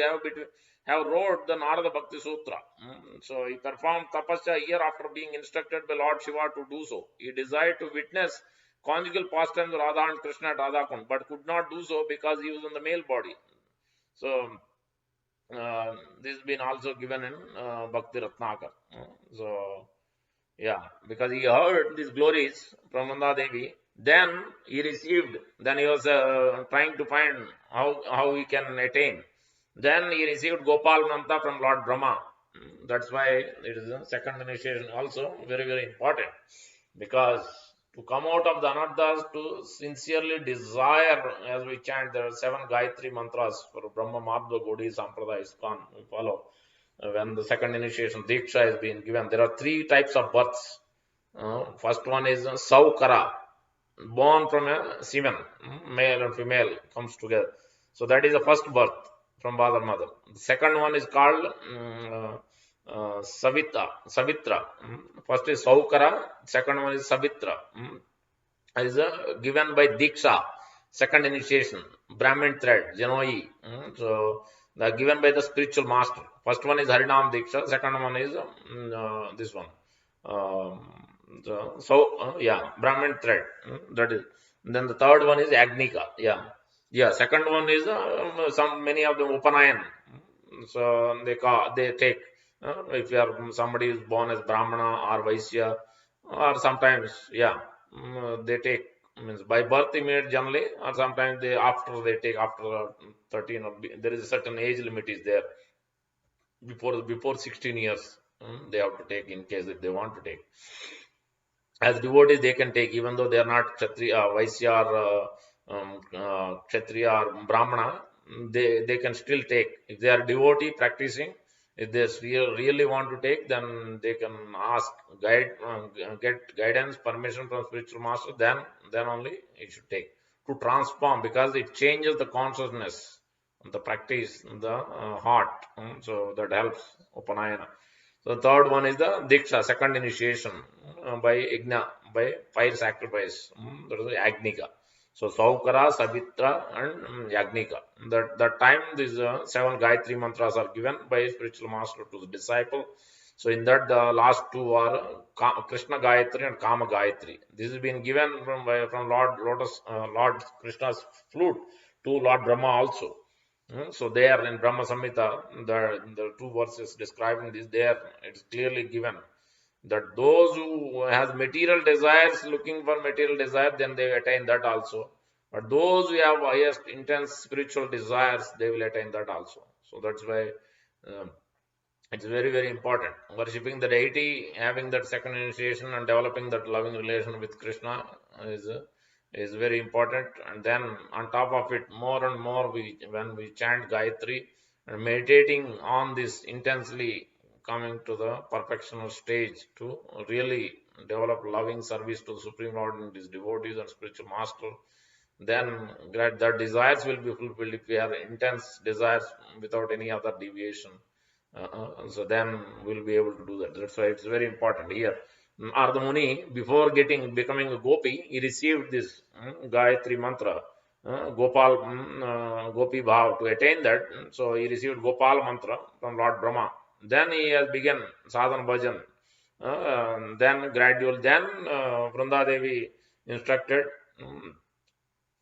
[SPEAKER 1] have wrote the Narada Bhakti Sutra. So he performed tapasya a year after being instructed by Lord Shiva to do so. He desired to witness conjugal pastimes of Radha and Krishna at Radha Kund, but could not do so because he was in the male body. So this has been also given in Bhakti Ratnakar. So yeah, because he heard these glories from Nanda Devi, then he received, then he was trying to find how he can attain. Then he received Gopal Manta from Lord Brahma. That's why it is a second initiation also very, very important. Because to come out of the anarthas, to sincerely desire, as we chant, there are 7 Gayatri mantras for Brahma Madhva Gaudiya Sampradaya ISKCON we follow. When the second initiation Diksha is being given, there are 3 types of births. First one is Saukara, born from a semen, male and female comes together. So that is the first birth from father mother. The second one is called Savitra. First is Saukara, second one is Savitra. Is given by Diksha, second initiation, Brahmin thread, Janoi. So they given by the spiritual master. First one is Harinam Diksha, second one is this one. Yeah, Brahmin thread. That is. Then the third one is Agnika. Yeah, yeah. Second one is some many of them Upanayan. So they take if you are somebody is born as Brahmana or Vaishya, or sometimes they take means by birth immediate generally, or sometimes they take after 13 or there is a certain age limit is there before 16 years. They have to take in case if they want to take. As devotees, they can take even though they are not Kshatriya, Vaishya, or Kshatriya or Brahmana. They can still take if they are devotee practicing. If they really want to take, then they can ask get guidance, permission from spiritual master. Then only it should take to transform, because it changes the consciousness, the practice, the heart. So that helps Upanayana. So the third one is the Diksha, second initiation by Igna, by fire sacrifice. That is Agnika. So Saukara, Savitra, and Yagnika. That time these 7 Gayatri mantras are given by spiritual master to the disciple. So in that the last 2 are Krishna Gayatri and Kama Gayatri. This has been given from Lord Krishna's flute to Lord Brahma also. So there in Brahma Samhita, the 2 verses describing this, there it's clearly given that those who has material desires, looking for material desire, then they attain that also. But those who have highest intense spiritual desires, they will attain that also. So that's why um, it's very, very important. Worshipping the deity, having that second initiation, and developing that loving relation with Krishna is very important. And then on top of it, more and more when we chant Gayatri and meditating on this intensely, coming to the perfectional stage to really develop loving service to the Supreme Lord and his devotees and spiritual master, then the desires will be fulfilled if we have intense desires without any other deviation. So then we'll be able to do that. That's why it's very important here. Narada Muni, before becoming a gopi, he received this Gayatri mantra, Gopi Bhav. To attain that, so he received Gopal mantra from Lord Brahma. Then he has begun sadhana bhajan. Then gradual, then Vrunda Devi instructed.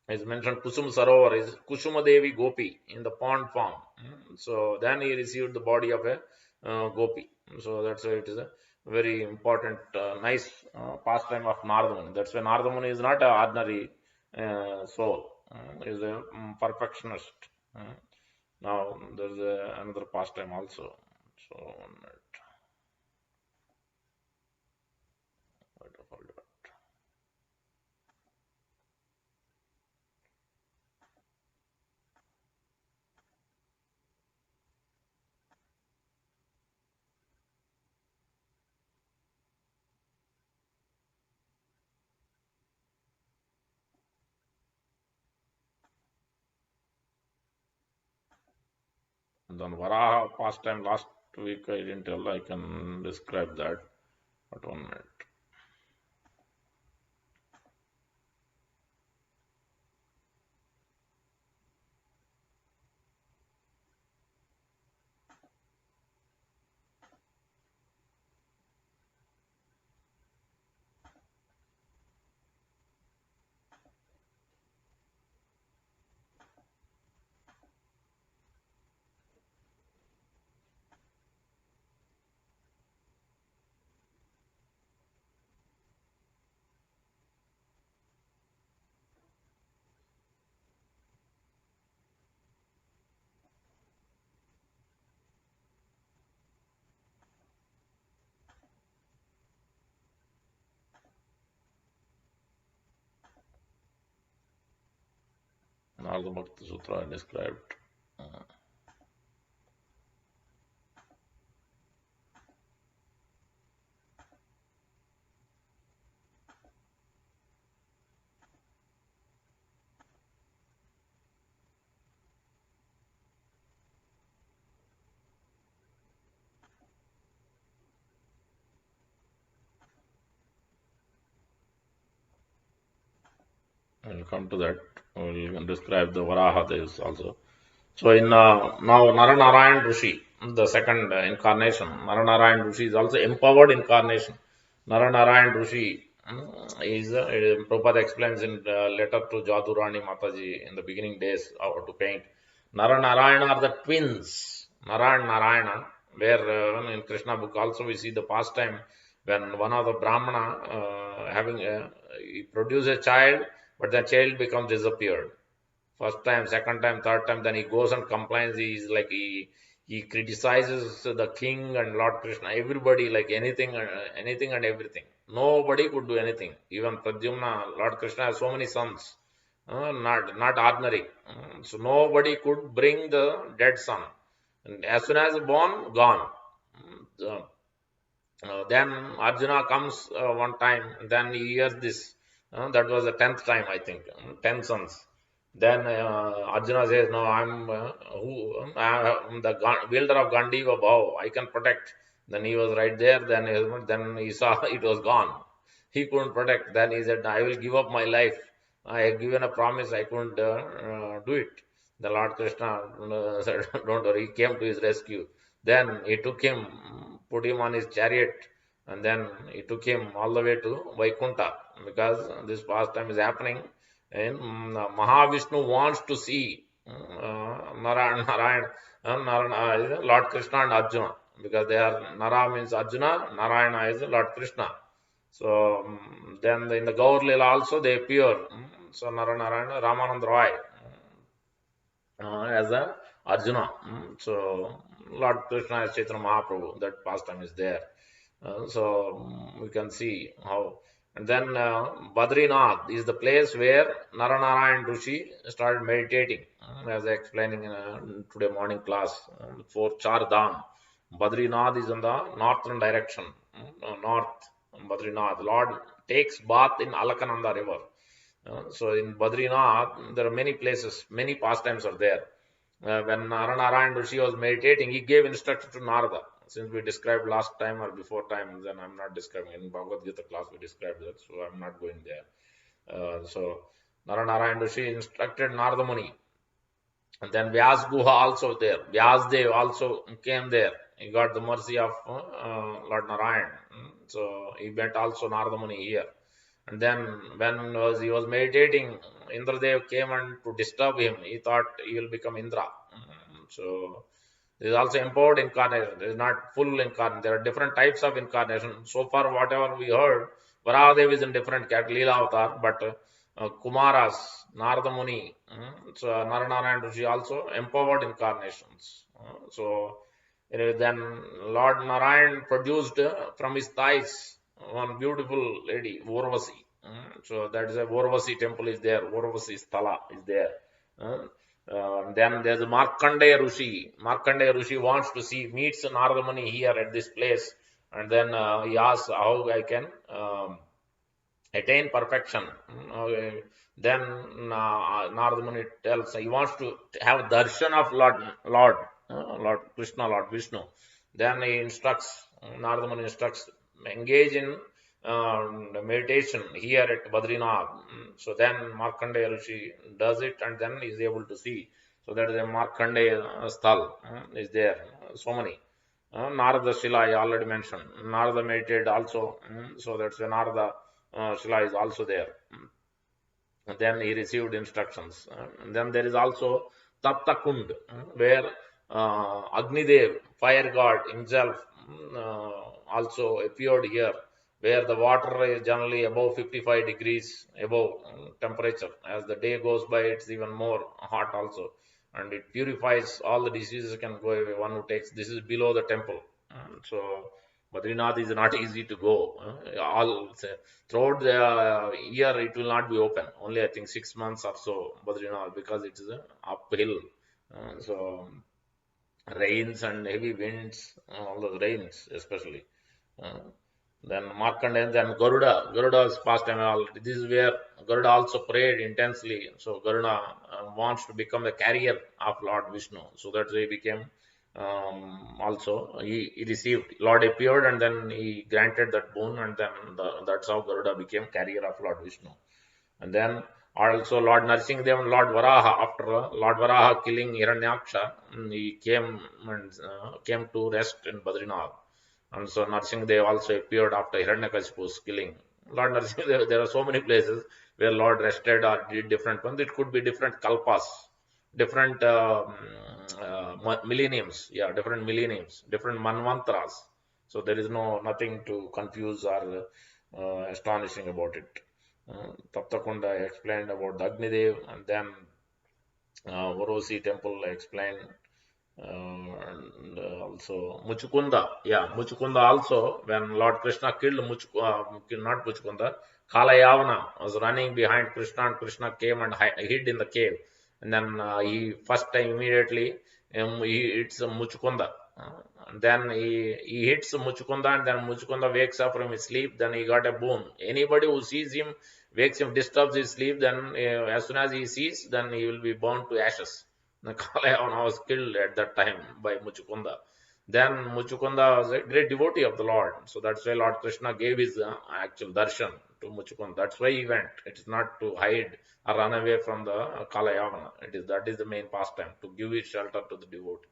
[SPEAKER 1] Is mentioned Kusum Sarovar is Kusuma Devi Gopi in the pond form. So then he received the body of a Gopi. So that's why it is a very important, nice pastime of Narada Muni. That's why Narada Muni is not an ordinary soul, is a perfectionist. Now there's another pastime also. So then Varaha pastime last week I didn't tell. I can describe that. But 1 minute. all the Bhakti Sutra are described. We'll come to that. We'll describe the Varaha Devas also. So in now Naranarayan Rishi, the second incarnation, Naranarayan Rishi is also empowered incarnation. Naranarayan Rishi is, Prabhupada explains in letter to Jadurani Mataji in the beginning days how to paint. Naranarayana are the twins, Nara and Narayana, where in Krishna book also we see the pastime when one of the Brahmana he produced a child, but the child becomes disappeared. First time, second time, third time, then he goes and complains. He's like he criticizes the king and Lord Krishna, everybody, like anything and everything. Nobody could do anything. Even Pradyumna, Lord Krishna has so many sons, not ordinary. So nobody could bring the dead son. And as soon as born, gone. So, then Arjuna comes one time, then he hears this. That was the 10th time, I think, 10 sons. Then Arjuna says, "No, I'm the wielder of Gandiva Bhav. I can protect." Then he was right there. Then he saw it was gone. He couldn't protect. Then he said, "I will give up my life. I have given a promise. I couldn't do it." The Lord Krishna said, "Don't worry." He came to his rescue. Then he took him, put him on his chariot, and then he took him all the way to Vaikuntha, because this pastime is happening. And Mahavishnu wants to see Narayana, Lord Krishna and Arjuna, because they are, Nara means Arjuna, Narayana is Lord Krishna. So then in the Gaur Lila also they appear. So Narayana, Ramananda Roy as a Arjuna. So Lord Krishna is Chaitanya Mahaprabhu. That pastime is there. So we can see how. And then Badrinath is the place where Naranarayan Rishi started meditating, as I explaining in today morning class, for Char Dham. Badrinath is in the northern direction, north Badrinath. Lord takes bath in Alakananda river. So in Badrinath, there are many places, many pastimes are there. When Naranarayan Rishi was meditating, he gave instruction to Narada. Since we described last time or before time, then I'm not describing. In Bhagavad Gita class, we described that, so I'm not going there. So Naranarayan Rishi instructed Narada Muni. And then Vyas Guha also there. Vyasdev also came there. He got the mercy of Lord Narayan. So he met also Narada Muni here. And then when he was meditating, Indradev came and to disturb him. He thought he will become Indra. So this is also empowered incarnation. It is not full incarnation. There are different types of incarnation. So far, whatever we heard, Varahadev is in different category, Leela avatar, but Kumaras, Narada Muni, so Naranarayan Rishi also empowered incarnations. So then Lord Narayan produced from his thighs one beautiful lady, Urvasi. So that is a Urvasi temple is there. Urvasi Sthala is there. Then there's a Markandeya Rishi. Markandeya Rishi wants to see, meets Narada Muni here at this place, and then he asks how I can attain perfection. Then Narada Muni tells he wants to have darshan of Lord Krishna, Lord Vishnu. Then he instructs, Narada Muni instructs, engage in meditation here at Badrinath. So then Markandeya Rishi does it, and then he is able to see. So that is a Markandeya Sthal is there. So many. Narada Shila I already mentioned. Narada meditated also. So that's a Narada Shila is also there. And then he received instructions. And then there is also Tapta Kund, where Agnidev, fire god himself, also appeared here, where the water is generally above 55 degrees above temperature. As the day goes by, it's even more hot also. And it purifies all the diseases can go away. One who takes, this is below the temple. So Badrinath is not easy to go. Throughout the year it will not be open. Only I think 6 months or so Badrinath, because it is uphill. So rains and heavy winds, all those rains especially. Uh, then Markandeya, then Garuda. Garuda's pastime. This is where Garuda also prayed intensely. So Garuda wants to become the carrier of Lord Vishnu. So that's why he became, also he received. Lord appeared and then he granted that boon, and then that's how Garuda became carrier of Lord Vishnu. And then also Lord Narasimha and Lord Varaha, after Lord Varaha killing Hiranyaksha, he came to rest in Badrinath. And so Narasimha also appeared after Hiranyakashipu's killing. Lord Narasimha, there are so many places where Lord rested or did different ones. It could be different kalpas, different millenniums, different millenniums, different manvantras. So there is nothing to confuse or astonishing about it. Taptakunda explained about the Agnidev, and then Vorosi temple explained, and also Muchukunda. Yeah, Muchukunda also, when Lord Krishna killed not Muchukunda, Kalayavana was running behind Krishna, and Krishna came and hid in the cave. And then he first time immediately he hits Muchukunda. And then he hits Muchukunda, and then Muchukunda wakes up from his sleep. Then he got a boon. Anybody who sees him, wakes him, disturbs his sleep, then as soon as he sees, then he will be burned to ashes. Kalayavana was killed at that time by Muchukunda. Then Muchukunda was a great devotee of the Lord. So that's why Lord Krishna gave his actual darshan to Muchukunda. That's why he went. It is not to hide or run away from the Kalayavana. That is the main pastime, to give his shelter to the devotee.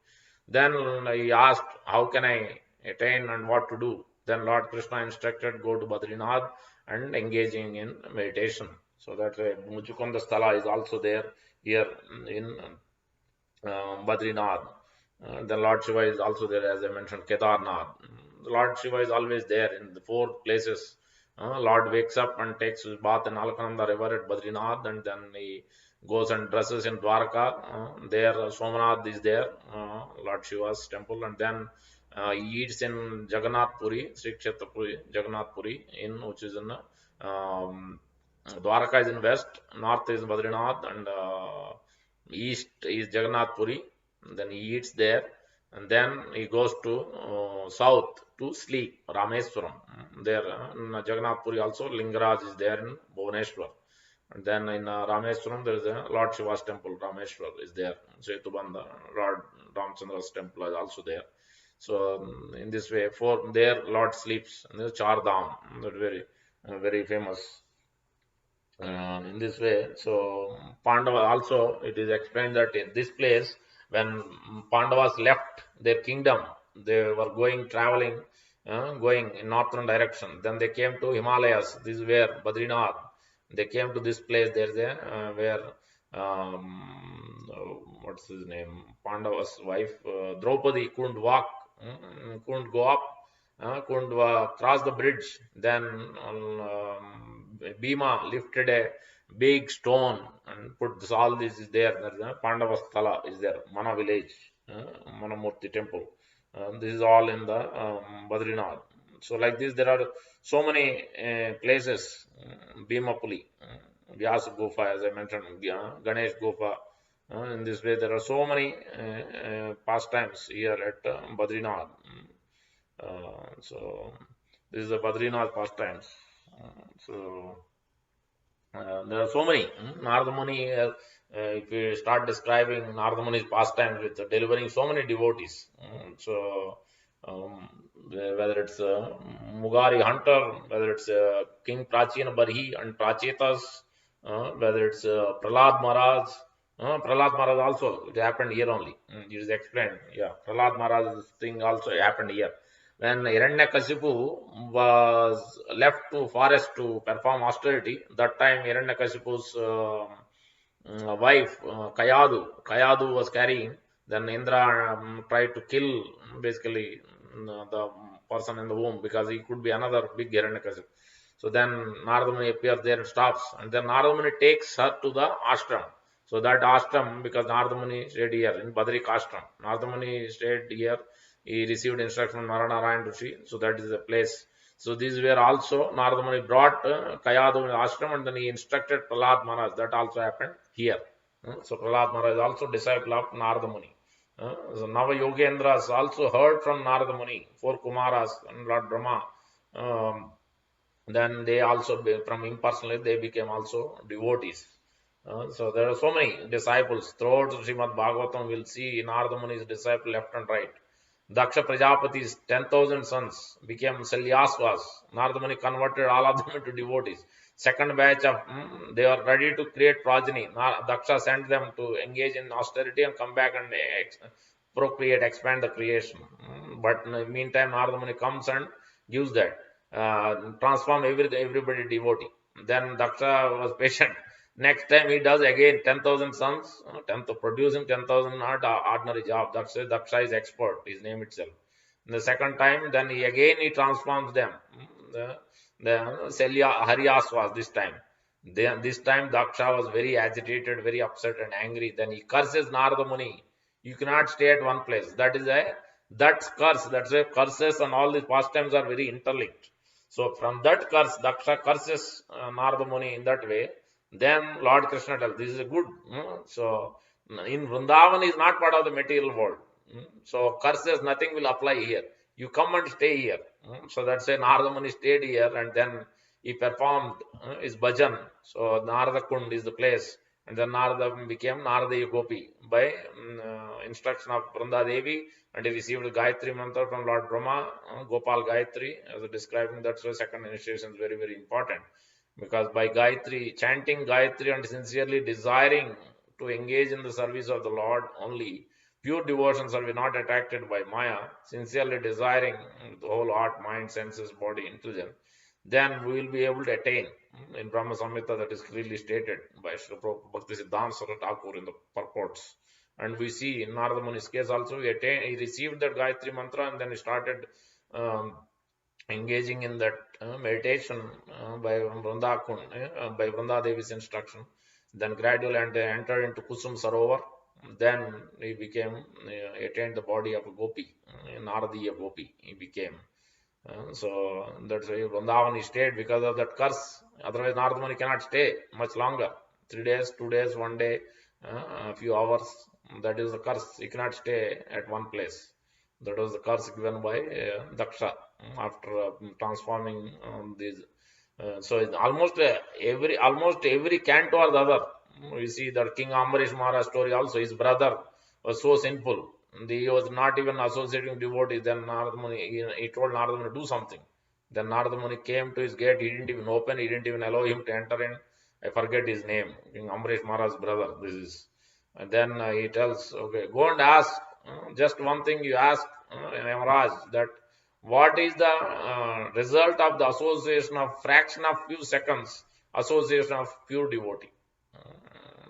[SPEAKER 1] Then he asked, how can I attain and what to do? Then Lord Krishna instructed, go to Badrinath and engaging in meditation. So that Muchukunda Sthala is also there here in Badrinath. The Lord Shiva is also there, as I mentioned, Kedarnath. The Lord Shiva is always there in the four places. Lord wakes up and takes his bath in Alaknanda river at Badrinath, and then he goes and dresses in Dwarka. There Somanath is there, Lord Shiva's temple, and then he eats in Jagannath Puri, Sri Kshetra Puri, Jagannath Puri, which is in Dwarka is in west, north is Badrinath, and east is Jagannath Puri. Then he eats there, and then he goes to south to sleep, Rameswaram. There in Jagannath Puri also Lingaraj is there in Bhuvaneshwar. And then in Rameswaram there is a Lord Shiva's temple, Rameshwar is there. Setubandha, Lord Ramchandra's temple is also there. So in this way, there Lord sleeps. And there's Char Dham, that very famous. In this way, so Pandava also, it is explained that in this place, when Pandavas left their kingdom, they were traveling, going in northern direction. Then they came to Himalayas. This is where Badrinath. They came to this place. There's where what's his name? Pandava's wife Draupadi couldn't walk, couldn't go up, couldn't cross the bridge. Then Bhima lifted a big stone and put all this is there. There is a Pandava Sthala is there, Mana village, Manamurti temple. This is all in the Badrinath. So like this, there are so many places. Bhimapuli, Vyasa Gufa, as I mentioned, Ganesh Gufa. In this way, there are so many pastimes here at Badrinath. So this is the Badrinath pastimes. So there are so many. Narada Muni, if you start describing Narada Muni's pastimes with delivering so many devotees. So whether it's Mugari hunter, whether it's King Prachina Barhi and Prachetas, whether it's Prahlad Maharaj. Prahlad Maharaj also, it happened here only. It is explained. Yeah, Prahlad Maharaj's thing also happened here. When Hiranyakashipu was left to forest to perform austerity, that time Hiranyakashipu's wife Kayadu was carrying. Then Indra tried to kill basically the person in the womb, because he could be another big Hiranyakashipu. So then Narada Muni appears there and stops, and then Narada Muni takes her to the ashram. So that ashram, because Narada Muni stayed here in Badrik ashram, Narada Muni stayed here he received instruction from Narayana Rishi. So that is the place. So these were also Narada Muni brought Kayadu in the ashram, and then he instructed Prahlad Maharaj. That also happened here. So Prahlad Maharaj is also disciple of Narada Muni. So Nava Yogendras also heard from Narada Muni, four Kumaras and Lord Brahma. Then they also, from him personally, they became also devotees. So there are so many disciples throughout Srimad Bhagavatam. We'll see Narada Muni's disciple left and right. Daksha Prajapati's 10,000 sons became Salyasvas. Narada Muni converted all of them into devotees. Second batch of, they are ready to create progeny. Daksha sent them to engage in austerity and come back and procreate, expand the creation. But in the meantime, Narada Muni comes and gives that. Transform everybody devotee. Then Daksha was patient. Next time he does again 10,000 sons, producing 10,000 not ordinary job. Daksha is expert, his name itself. The second time, then he transforms them. The Haryasvas this time. Then this time Daksha was very agitated, very upset and angry. Then he curses Narada Muni. You cannot stay at one place. That's curse. That's why curses and all these pastimes are very interlinked. So from that curse, Daksha curses Narada Muni in that way. Then Lord Krishna tells, this is a good. So in Vrindavan is not part of the material world. So curses, nothing will apply here. You come and stay here. So that's why Narada Muni stayed here, and then he performed his bhajan. So Narada Kund is the place. And then Narada became Narada Gopi by instruction of Vrunda Devi, and he received the Gayatri mantra from Lord Brahma, Gopal Gayatri, as describing. That's why second initiation is very, very important. Because by Gayatri, chanting Gayatri and sincerely desiring to engage in the service of the Lord only, pure devotions are not attracted by Maya, sincerely desiring the whole heart, mind, senses, body, intelligence, then we will be able to attain. In Brahma Samhita, that is clearly stated by Srila Prabhupada Bhakti Siddhanta Saraswati Thakur in the purports. And we see in Narada Muni's case also, he received that Gayatri mantra, and then he started engaging in that meditation by Vrunda Devi's instruction. Then gradually entered into Kusum Sarovar. Then he attained the body of a Gopi, Naradiya Gopi. He became. So that's why Vrindavan stayed because of that curse. Otherwise, Narada Muni cannot stay much longer. 3 days, 2 days, 1 day, a few hours. That is the curse. He cannot stay at one place. That was the curse given by Daksha after transforming these. So it's almost every canto or the other. We see that King Ambarish Maharaj story also. His brother was so sinful. He was not even associating devotees. Then Narada Muni, he told Narada Muni to do something. Then Narada Muni came to his gate. He didn't even open. He didn't even allow him to enter in. I forget his name. King Ambarish Maharaj's brother. This is. And then he tells, okay, go and ask. Just one thing you ask Yamaraj, that what is the result of the association of fraction of few seconds, association of pure devotee.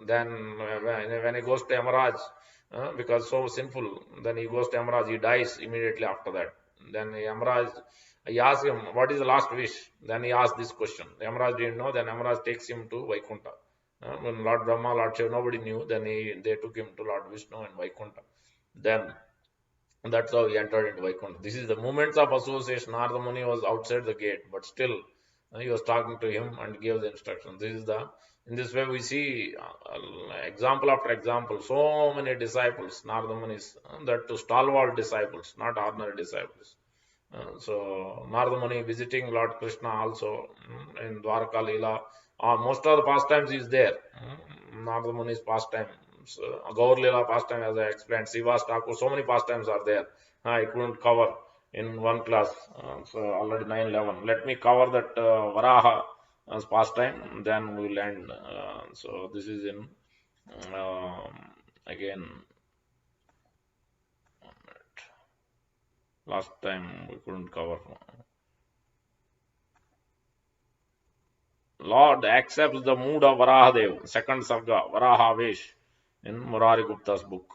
[SPEAKER 1] Then when he goes to Yamaraj, because so sinful, then he goes to Yamaraj, he dies immediately after that. Then Yamaraj, he asks him, what is the last wish? Then he asks this question. Yamaraj didn't know, then Yamaraj takes him to Vaikuntha. When Lord Brahma, Lord Shiva, nobody knew, then they took him to Lord Vishnu and Vaikuntha. Then that's how he entered into Vaikuntha. This is the moments of association. Narada Muni was outside the gate, but still he was talking to him and gave the instruction. In this way we see example after example, so many disciples, Narada Munis, that to stalwart disciples, not ordinary disciples. So Narada Muni visiting Lord Krishna also in Dwarka Leela. Most of the pastimes is there. Narada Muni's pastime. Gaur Leela pastime, as I explained, Sivas Thakur, so many pastimes are there. I couldn't cover in one class. So already 9-11. Let me cover that Varaha as pastime, then we will end. So this is in again. Last time we couldn't cover. Lord accepts the mood of Varahadev, second Sarga, Varahavesh, in Murari Gupta's book.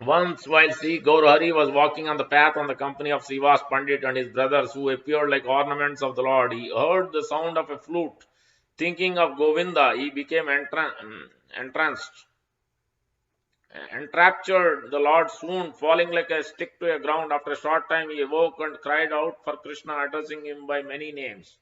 [SPEAKER 1] Once, while Sri Gaurahari was walking on the path on the company of Srivas Pandit and his brothers, who appeared like ornaments of the Lord, he heard the sound of a flute. Thinking of Govinda, he became entranced. Enraptured, the Lord swooned, falling like a stick to a ground. After a short time, he awoke and cried out for Krishna, addressing him by many names.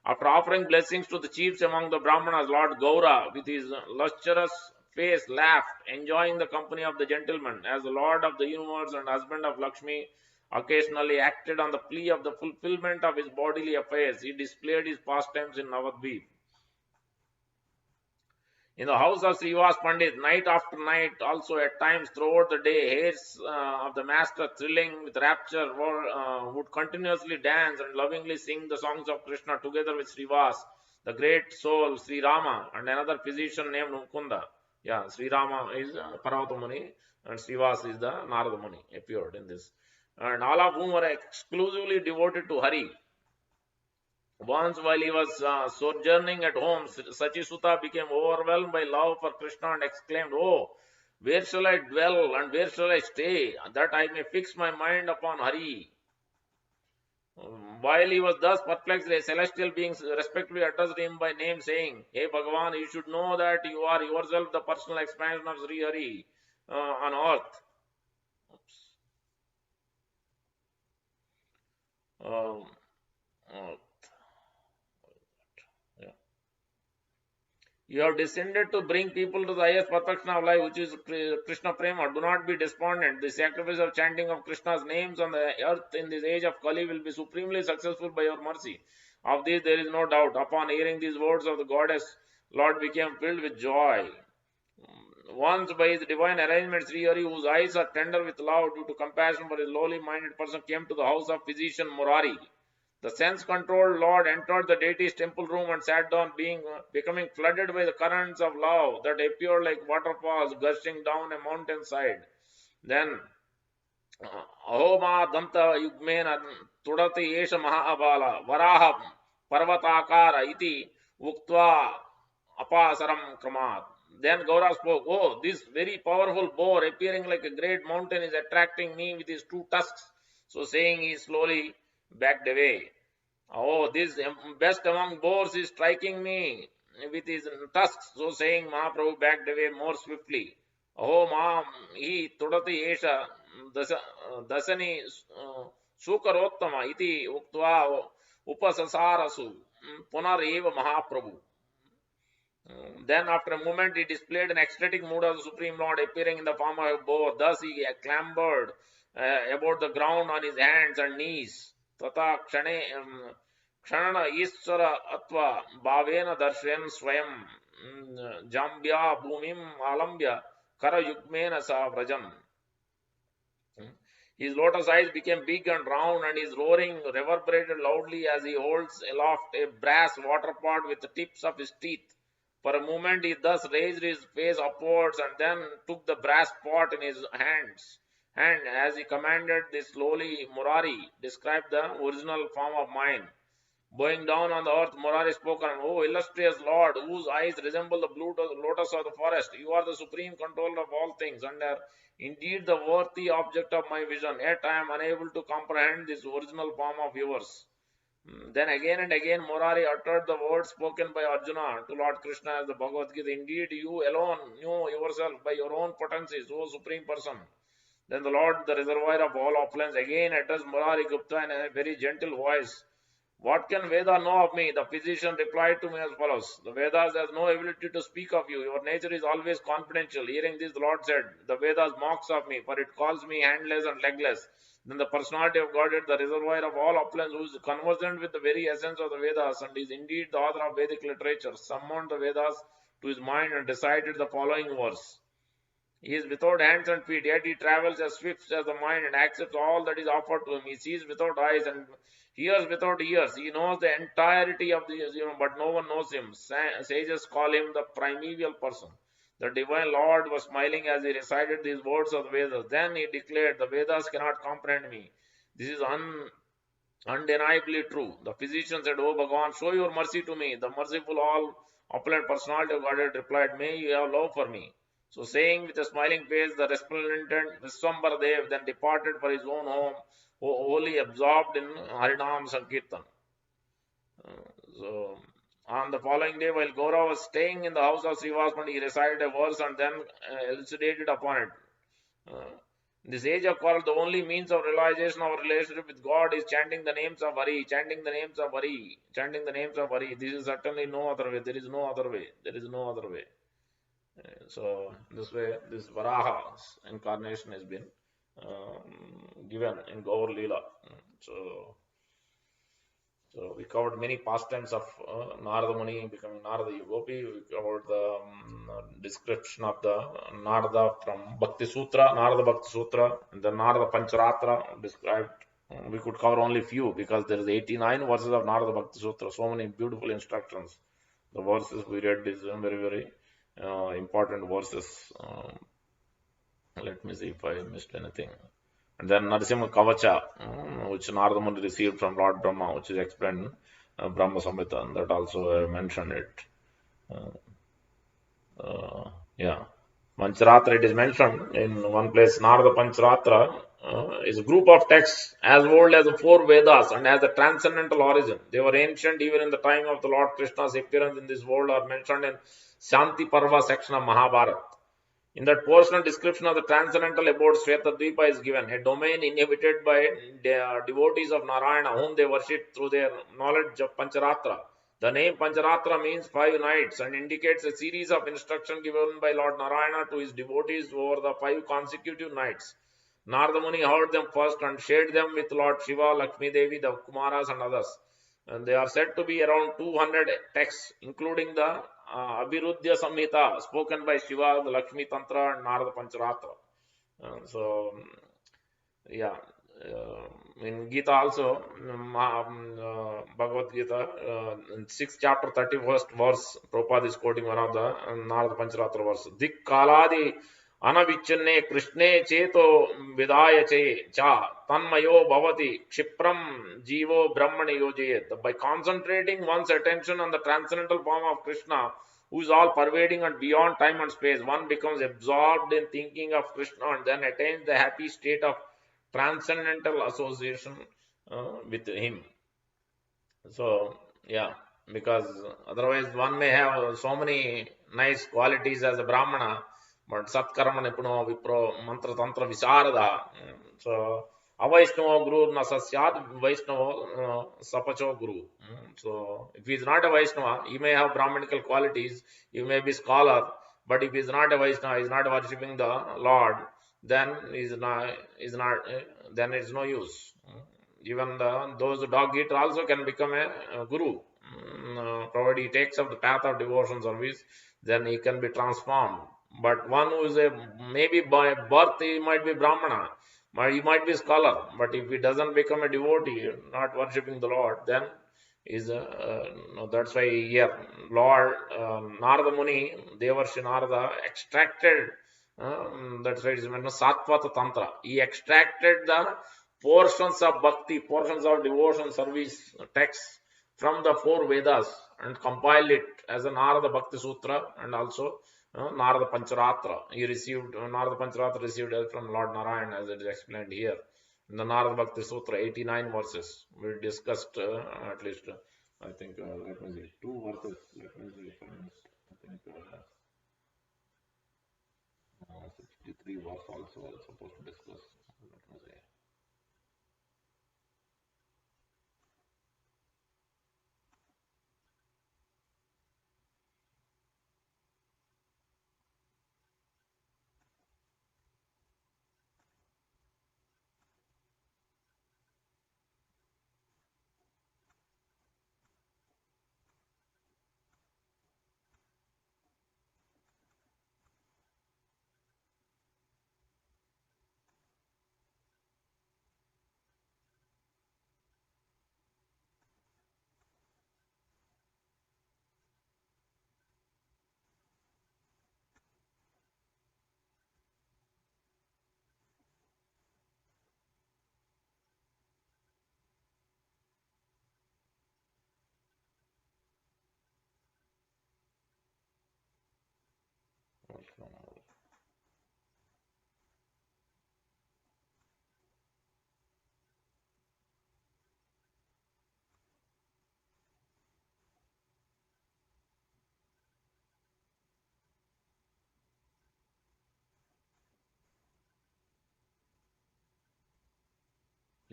[SPEAKER 1] After offering blessings to the chiefs among the Brahmanas, Lord Gaura, with his lustrous face, laughed, enjoying the company of the gentlemen. As the Lord of the universe and husband of Lakshmi, occasionally acted on the plea of the fulfillment of his bodily affairs, he displayed his pastimes in Navadvip. In the house of Srivas Pandit, night after night, also at times throughout the day, hairs of the master, thrilling with rapture, would continuously dance and lovingly sing the songs of Krishna together with Srivas, the great soul Sri Rama, and another physician named Mukunda. Yeah, Sri Rama is Parvata Muni, and Srivas is the Narada Muni, appeared in this. And all of whom were exclusively devoted to Hari. Once, while he was sojourning at home, Sachisuta became overwhelmed by love for Krishna and exclaimed, "Oh, where shall I dwell and where shall I stay, that I may fix my mind upon Hari?" While he was thus perplexed, a celestial being respectfully addressed him by name, saying, "Hey Bhagavan, you should know that you are yourself the personal expansion of Sri Hari on earth. Um, uh, yeah. You have descended to bring people to the highest perfection of life, which is Krishna Prema. Do not be despondent. The sacrifice of chanting of Krishna's names on the earth in this age of Kali will be supremely successful by your mercy. Of this there is no doubt. Upon hearing these words of the goddess, Lord became filled with joy. Once, by his divine arrangement, Sri Hari, whose eyes are tender with love due to compassion for his lowly minded person, came to the house of physician Murari. The sense-controlled Lord entered the deity's temple room and sat down, becoming flooded by the currents of love that appeared like waterfalls gushing down a mountainside. Then, Ahoma Danta Yugmena Tudati Esha Mahabala Varaha Parvatakara iti Uktva Apasaram Kramat. Then Gaura spoke, "Oh, this very powerful boar, appearing like a great mountain, is attracting me with his two tusks." So saying, he slowly backed away. "Oh, this best among boars is striking me with his tusks." So saying, Mahaprabhu backed away more swiftly. "Oh, Mam, he tudati esha dasani sukarottama iti uktva upasasarasu punar eva Mahaprabhu." Then, after a moment, he displayed an ecstatic mood of the Supreme Lord, appearing in the form of a boar. Thus, he clambered about the ground on his hands and knees. Tata kshanana Ishvara atva bhavena darshan swayam jambya bhumim alambya kara yugmena sa vrajan. His lotus eyes became big and round, and his roaring reverberated loudly as he holds aloft a brass water pot with the tips of his teeth. For a moment he thus raised his face upwards and then took the brass pot in his hands. And as he commanded this slowly, Murari described the original form of mind. Bowing down on the earth, Murari spoke, "O illustrious Lord, whose eyes resemble the blue lotus of the forest, you are the supreme controller of all things, and are indeed the worthy object of my vision. Yet I am unable to comprehend this original form of yours." Then again and again Murari uttered the words spoken by Arjuna to Lord Krishna as the Bhagavad Gita. "Indeed, you alone knew yourself by your own potencies, O Supreme Person." Then the Lord, the reservoir of all opulence, again addressed Murari Gupta in a very gentle voice. "What can Veda know of me?" The physician replied to me as follows: "The Vedas has no ability to speak of you. Your nature is always confidential." Hearing this, the Lord said, "The Vedas mocks of me, for it calls me handless and legless." Then the personality of Godhead, the reservoir of all opulence, who is conversant with the very essence of the Vedas and is indeed the author of Vedic literature, summoned the Vedas to his mind and recited the following verse. "He is without hands and feet, yet he travels as swift as the mind and accepts all that is offered to him. He sees without eyes and hears without ears. He knows the entirety of the universe, but no one knows him. Sages call him the primeval person." The divine Lord was smiling as he recited these words of the Vedas. Then he declared, "The Vedas cannot comprehend me. This is undeniably true." The physician said, "O Bhagavan, show your mercy to me." The merciful, all opulent personality of Godhead replied, "May you have love for me." So saying with a smiling face, the resplendent Viswambara Dev then departed for his own home, wholly absorbed in Harinam Sankirtan. So On the following day, while Gaura was staying in the house of Srivas, he recited a verse and then elucidated upon it. Uh, in this age of Kal, the only means of realization of our relationship with God is chanting the names of Hari, chanting the names of Hari, chanting the names of Hari. This is certainly no other way. There is no other way. There is no other way. So this way, this Varaha's incarnation has been given in Gaur Leela. So so we covered many pastimes of Narada Muni becoming Narada Yugopi. We covered the description of the Narada from Bhakti Sutra, Narada Bhakti Sutra, and the Narada Pancharatra described. We could cover only few because there is 89 verses of Narada Bhakti Sutra. So many beautiful instructions. The verses we read is very, very important verses. Let me see if I missed anything. And then Narasimha Kavacha, which Narada Muni received from Lord Brahma, which is explained in Brahma Samhita, and that also I mentioned it. Yeah. Pancharatra, it is mentioned in one place. Narada Pancharatra is a group of texts as old as the four Vedas and has a transcendental origin. They were ancient even in the time of the Lord Krishna's appearance in this world, are mentioned in Shanti Parva section of Mahabharata. In that portion, a description of the transcendental abode Shvetadvipa is given, a domain inhabited by devotees of Narayana, whom they worship through their knowledge of Pancharatra. The name Pancharatra means 5 nights and indicates a series of instructions given by Lord Narayana to his devotees over the 5 consecutive nights. Narada Muni heard them first and shared them with Lord Shiva, Lakshmi Devi, the Kumaras, and others. And they are said to be around 200 texts, including the Abhiruddhya Samhita, spoken by Shiva, the Lakshmi Tantra, and Narada Pancharatra. So, yeah. In Gita also, Bhagavad Gita, in 6th chapter, 31st verse, Prabhupada is quoting one of the Narada Pancharatra verse. Dik kaladi anavichanne krishne cheto vidaya che cha tanmayo bhavati kshipram jivo brahmani yojayet. By concentrating one's attention on the transcendental form of Krishna, who is all pervading and beyond time and space, one becomes absorbed in thinking of Krishna and then attains the happy state of transcendental association with him. So, yeah, because otherwise one may have so many nice qualities as a Brahmana, but Satkarma Nipuno Vipro Mantra Tantra Visarada. So, Avaishnava Guru Nasasyad Vaishnava Sapacho Guru. So, if he is not a Vaishnava, he may have Brahmanical qualities, he may be scholar, but if he is not a Vaishnava, he is not worshipping the Lord, then then it is no use. Even those dog eater also can become a guru, provided he takes up the path of devotion service, then he can be transformed. But one who is a, maybe by birth he might be Brahmana, he might be scholar, but if he doesn't become a devotee, not worshipping the Lord, then is no, that's why here Lord Narada Muni, Devarshi Narada extracted, that's why it is mentioned Satvata Tantra. He extracted the portions of bhakti, portions of devotion service texts from the 4 Vedas and compiled it as a Narada Bhakti Sutra and also Narada Pancharatra. He received, Narada Pancharatra received help from Lord Narayana, as it is explained here. In the Narada Bhakti Sutra, 89 verses. We discussed at least, I think, let me see, 2 verses. Let me see if I missed. I think 63 verse also I was supposed to discuss. Let me see.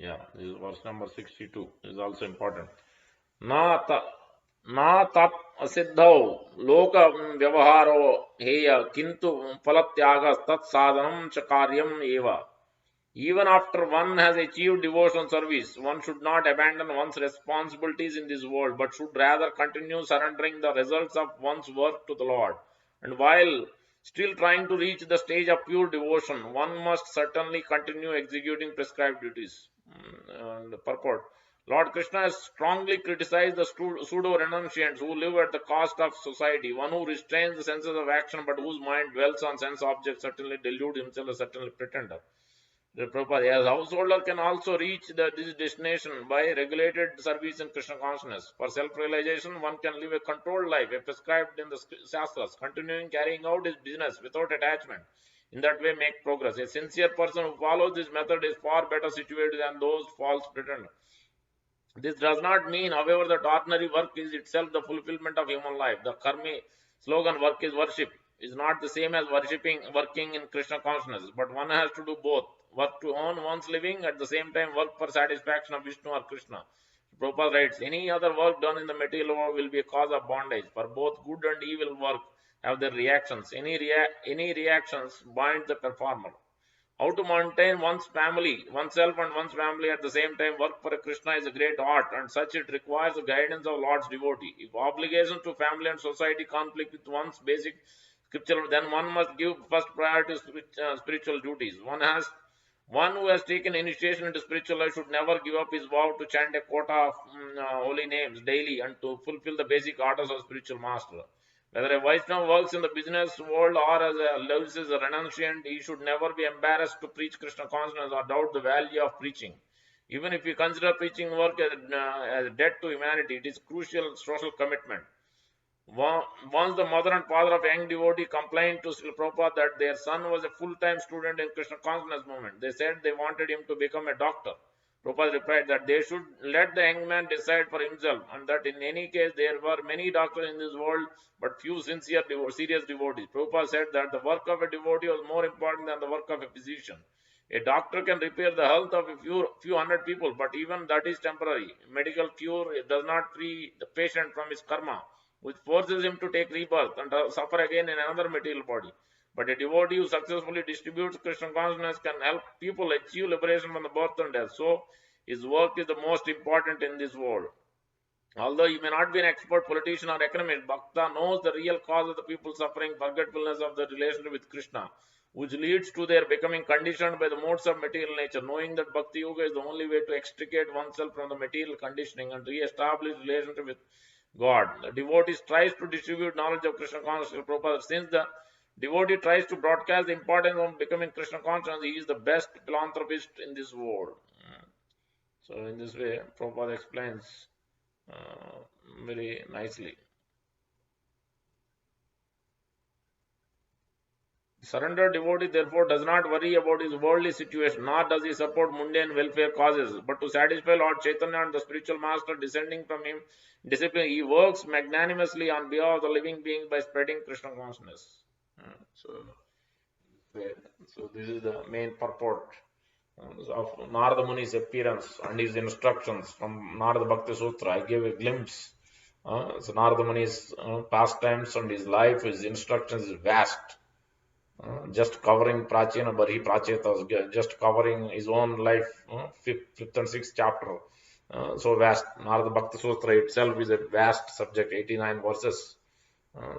[SPEAKER 1] Yeah, this is verse number 62. This is also important. Na ta, na tat asiddhau loka vyavaharo heya kintu palatyagas tat sadhanam cha karyam eva. Even after one has achieved devotional service, one should not abandon one's responsibilities in this world, but should rather continue surrendering the results of one's work to the Lord. And while still trying to reach the stage of pure devotion, one must certainly continue executing prescribed duties. And purport. Lord Krishna has strongly criticized the pseudo renunciants who live at the cost of society. One who restrains the senses of action but whose mind dwells on sense objects certainly deludes himself as certainly pretender. The Prabhupada, as householder can also reach this destination by regulated service and Krishna consciousness. For self-realization, one can live a controlled life, a prescribed in the Shastras, continuing carrying out his business without attachment. In that way, make progress. A sincere person who follows this method is far better situated than those false pretenders. This does not mean, however, that ordinary work is itself the fulfillment of human life. The Karmi slogan, work is worship, is not the same as working in Krishna consciousness, but one has to do both. Work to earn one's living, at the same time work for satisfaction of Vishnu or Krishna. Prabhupada writes, any other work done in the material world will be a cause of bondage, for both good and evil work have their reactions. Any reactions bind the performer. How to maintain oneself and one's family at the same time work for a Krishna is a great art, and such it requires the guidance of Lord's devotee. If obligations to family and society conflict with one's basic scriptural, then one must give first priority to spiritual duties. One who has taken initiation into spiritual life should never give up his vow to chant a quota of holy names daily and to fulfill the basic orders of spiritual master. Whether a Vaishnava works in the business world or lives as a renunciant, he should never be embarrassed to preach Krishna consciousness or doubt the value of preaching. Even if we consider preaching work as a debt to humanity, it is crucial social commitment. Once the mother and father of a young devotee complained to Srila Prabhupada that their son was a full-time student in Krishna consciousness movement. They said they wanted him to become a doctor. Prabhupada replied that they should let the young man decide for himself, and that in any case there were many doctors in this world but few serious devotees. Prabhupada said that the work of a devotee was more important than the work of a physician. A doctor can repair the health of a few hundred people, but even that is temporary. Medical cure does not free the patient from his karma, which forces him to take rebirth and suffer again in another material body. But a devotee who successfully distributes Krishna consciousness can help people achieve liberation from the birth and death. So, his work is the most important in this world. Although he may not be an expert politician or economist, Bhakta knows the real cause of the people's suffering, forgetfulness of the relationship with Krishna, which leads to their becoming conditioned by the modes of material nature. Knowing that Bhakti Yoga is the only way to extricate oneself from the material conditioning and re-establish relationship with God. The devotee tries to distribute knowledge of Krishna consciousness. Prabhupada, since the devotee tries to broadcast the importance of becoming Krishna conscious, he is the best philanthropist in this world. So, in this way, Prabhupada explains very nicely. Surrendered devotee therefore does not worry about his worldly situation, nor does he support mundane welfare causes, but to satisfy Lord Chaitanya and the spiritual master descending from him, discipline, he works magnanimously on behalf of the living beings by spreading Krishna consciousness. So this is the main purport of Narada Muni's appearance and his instructions from Narada Bhakti Sutra. I gave a glimpse. So Narada Muni's pastimes and his life, his instructions is vast. Just covering Prachina Bari Prachetas, just covering his own life, fifth and sixth chapter. So vast. Narada Bhakti Sutra itself is a vast subject, 89 verses.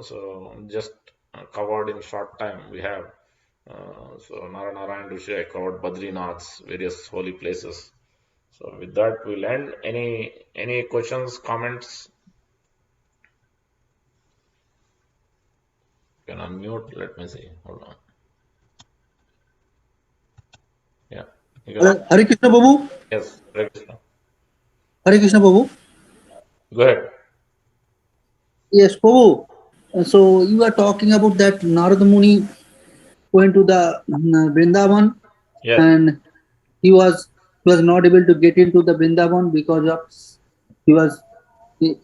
[SPEAKER 1] So just covered in short time we have. So Narayana Rishi, I covered Badrinath's various holy places. So with that we'll end. Any questions, comments? You can unmute. Let me see. Hold on. Yeah.
[SPEAKER 2] Hare Krishna Babu.
[SPEAKER 1] Yes, Hare Krishna.
[SPEAKER 2] Hare Krishna Babu.
[SPEAKER 1] Go ahead.
[SPEAKER 2] Yes, Babu. So you are talking about that Narada Muni went to the Vrindavan,
[SPEAKER 1] Yes.
[SPEAKER 2] and he was not able to get into the Vrindavan because of he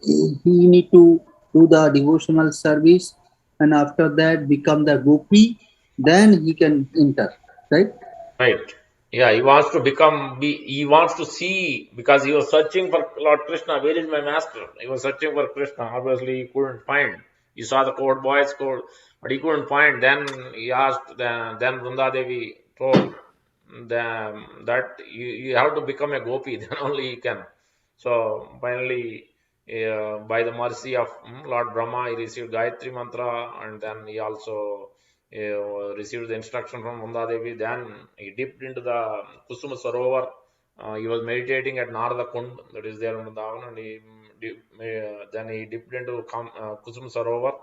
[SPEAKER 2] need to do the devotional service, and after that become the gopi, then he can enter, right?
[SPEAKER 1] Right. Yeah, he wants to he wants to see, because he was searching for Lord Krishna. Where is my master? He was searching for Krishna. Obviously, he couldn't find. He saw the code, boys code, but he couldn't find. Then he asked, then Vrunda Devi told them that you have to become a gopi, then only you can. So finally, by the mercy of Lord Brahma, he received Gayatri Mantra, and then he also received the instruction from Vrunda Devi. Then he dipped into the Kusuma Sarovar. He was meditating at Narada Kund, that is there in Vrindavan, and then he dipped into Kusuma Sarovar.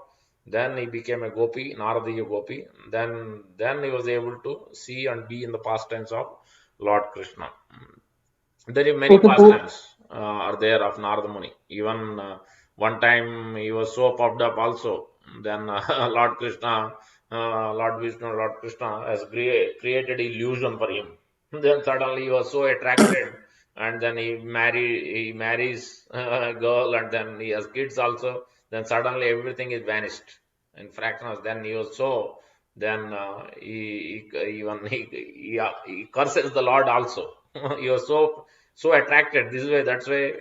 [SPEAKER 1] Then he became a gopi, Naradiya gopi. Then he was able to see and be in the pastimes of Lord Krishna. There are many
[SPEAKER 2] Okay, so
[SPEAKER 1] pastimes are there of Narada Muni. Even one time he was so puffed up also. Then Lord Krishna, Lord Vishnu, Lord Krishna has created illusion for him. Then suddenly he was so attracted, and then he marries a girl, and then he has kids also. Then suddenly everything is vanished in fractions. Then he was so. Then even he curses the Lord also. He was so attracted this way. That's why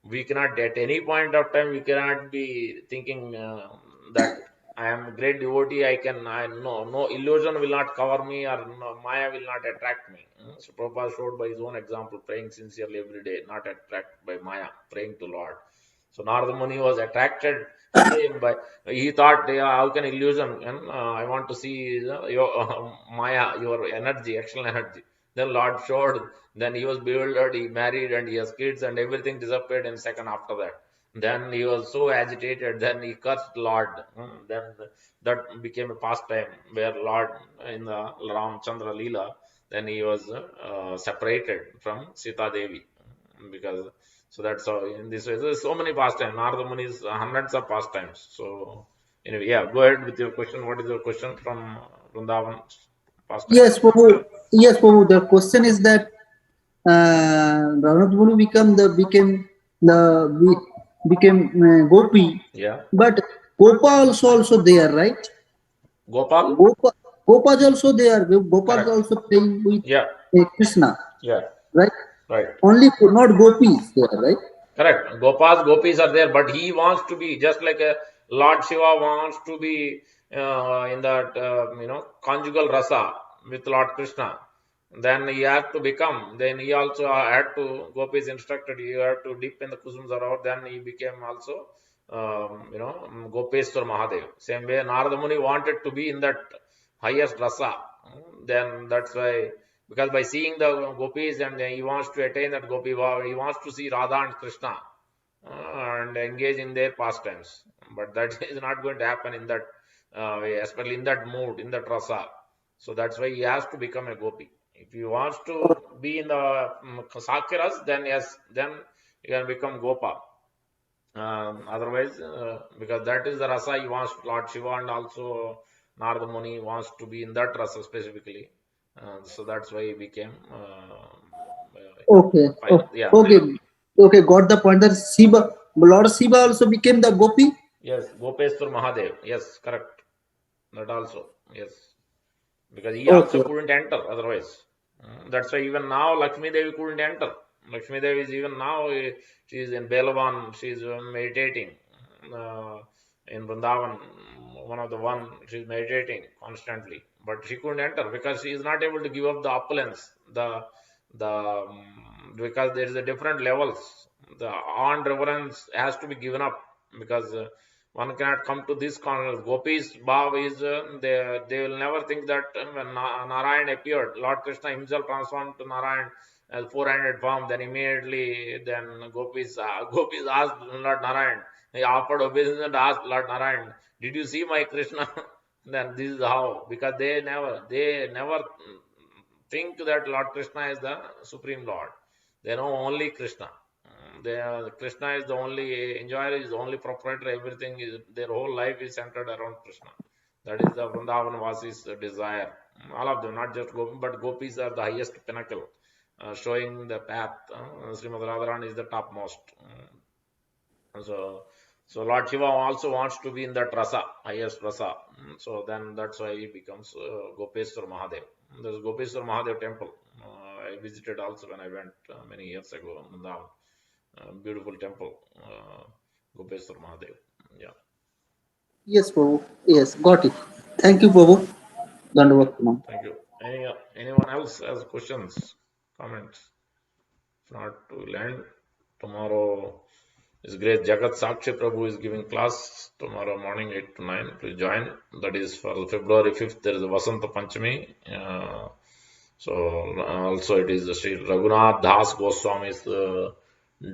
[SPEAKER 1] we cannot, at any point of time, we cannot be thinking that I am a great devotee. No illusion will not cover me, or no, Maya will not attract me. So Prabhupada showed by his own example, praying sincerely every day, not attracted by Maya, praying to Lord. So Narada Muni was attracted by, he thought, yeah, how can illusion? And I want to see your Maya, your energy, external energy. Then Lord showed. Then he was bewildered. He married and he has kids, and everything disappeared in a second after that. Then he was so agitated. Then he cursed Lord. Then that became a pastime where Lord in the Ramchandra Leela. Then he was separated from Sita Devi, because so that's how, in this way there's so many pastimes. Narada Muni is hundreds of pastimes. So anyway, yeah, go ahead with your question. What is your question from Vrindavan pastime?
[SPEAKER 2] yes, Prabhu. Yes, Prabhu. The question is that Ravana Guru became Gopi,
[SPEAKER 1] Yeah,
[SPEAKER 2] but Gopa also there, right?
[SPEAKER 1] Gopal.
[SPEAKER 2] Gopa is also there. Gopa is
[SPEAKER 1] Correct.
[SPEAKER 2] also playing with
[SPEAKER 1] Yeah,
[SPEAKER 2] Krishna,
[SPEAKER 1] yeah,
[SPEAKER 2] right?
[SPEAKER 1] right.
[SPEAKER 2] Only not gopis there, right?
[SPEAKER 1] Correct. Gopis are there, but he wants to be just like a Lord Shiva wants to be in that conjugal rasa with Lord Krishna. Then he had to become. Then he also had to. Gopis instructed he had to dip in the Kusum Sarovar. Then he became also Gopeshwar Mahadev. Same way Narada Muni wanted to be in that highest rasa. Then that's why, because by seeing the gopis, and he wants to attain that gopi bhav, he wants to see Radha and Krishna and engage in their pastimes. But that is not going to happen in that way, especially in that mood, in that rasa. So that's why he has to become a gopi. If he wants to be in the Sakyaras, then yes, then he can become Gopa. Otherwise, because that is the rasa he wants, Lord Shiva and also Narada Muni wants to be in that rasa specifically. So that's why he became
[SPEAKER 2] Okay,
[SPEAKER 1] yeah.
[SPEAKER 2] okay, okay. Got the point. That Shiva, Lord Shiva also became the gopi.
[SPEAKER 1] Yes, Gopeshwar Mahadev. Yes, correct. That also. Yes, because he also
[SPEAKER 2] Okay,
[SPEAKER 1] couldn't enter otherwise. That's why even now Lakshmi Devi couldn't enter. Lakshmi Devi is even now, she is in Belavan, she is meditating uh, in Vrindavan. She is meditating constantly, but she couldn't enter because she is not able to give up the opulence. Because there is a different levels. The awe and reverence has to be given up, because one cannot come to this corner. Gopis Bhav is, they will never think that when Narayan appeared, Lord Krishna himself transformed to Narayan as 400 form. Then immediately, then Gopis asked Lord Narayan. He offered obeisance and asked Lord Narayan, "Did you see my Krishna?" Then this is how, because they never think that Lord Krishna is the supreme Lord. They know only Krishna. Krishna is the only enjoyer, is the only proprietor. Everything is, their whole life is centered around Krishna. That is the Vrindavan Vasi's desire. All of them, not just Gopis, but Gopis are the highest pinnacle, showing the path. Srimad Radharani is the topmost. So, so Lord Shiva also wants to be in that rasa, highest rasa. So then that's why he becomes Gopeshwar Mahadev. There's Gopeshwar Mahadev temple I visited also when I went many years ago. Vrindavan, beautiful temple, Gopeshwar Mahadev. Yeah,
[SPEAKER 2] Yes, Prabhu. Yes, got it. Thank you, Prabhu. Dandavat Pranam.
[SPEAKER 1] thank you. Anyone else has questions, comments? If not, to land tomorrow. It's great. Jagat Sakshi Prabhu is giving class tomorrow morning 8 to 9. Please join. That is for February 5th. There is a Vasanta Panchami. So also it is Sri Raghunath Das Goswami's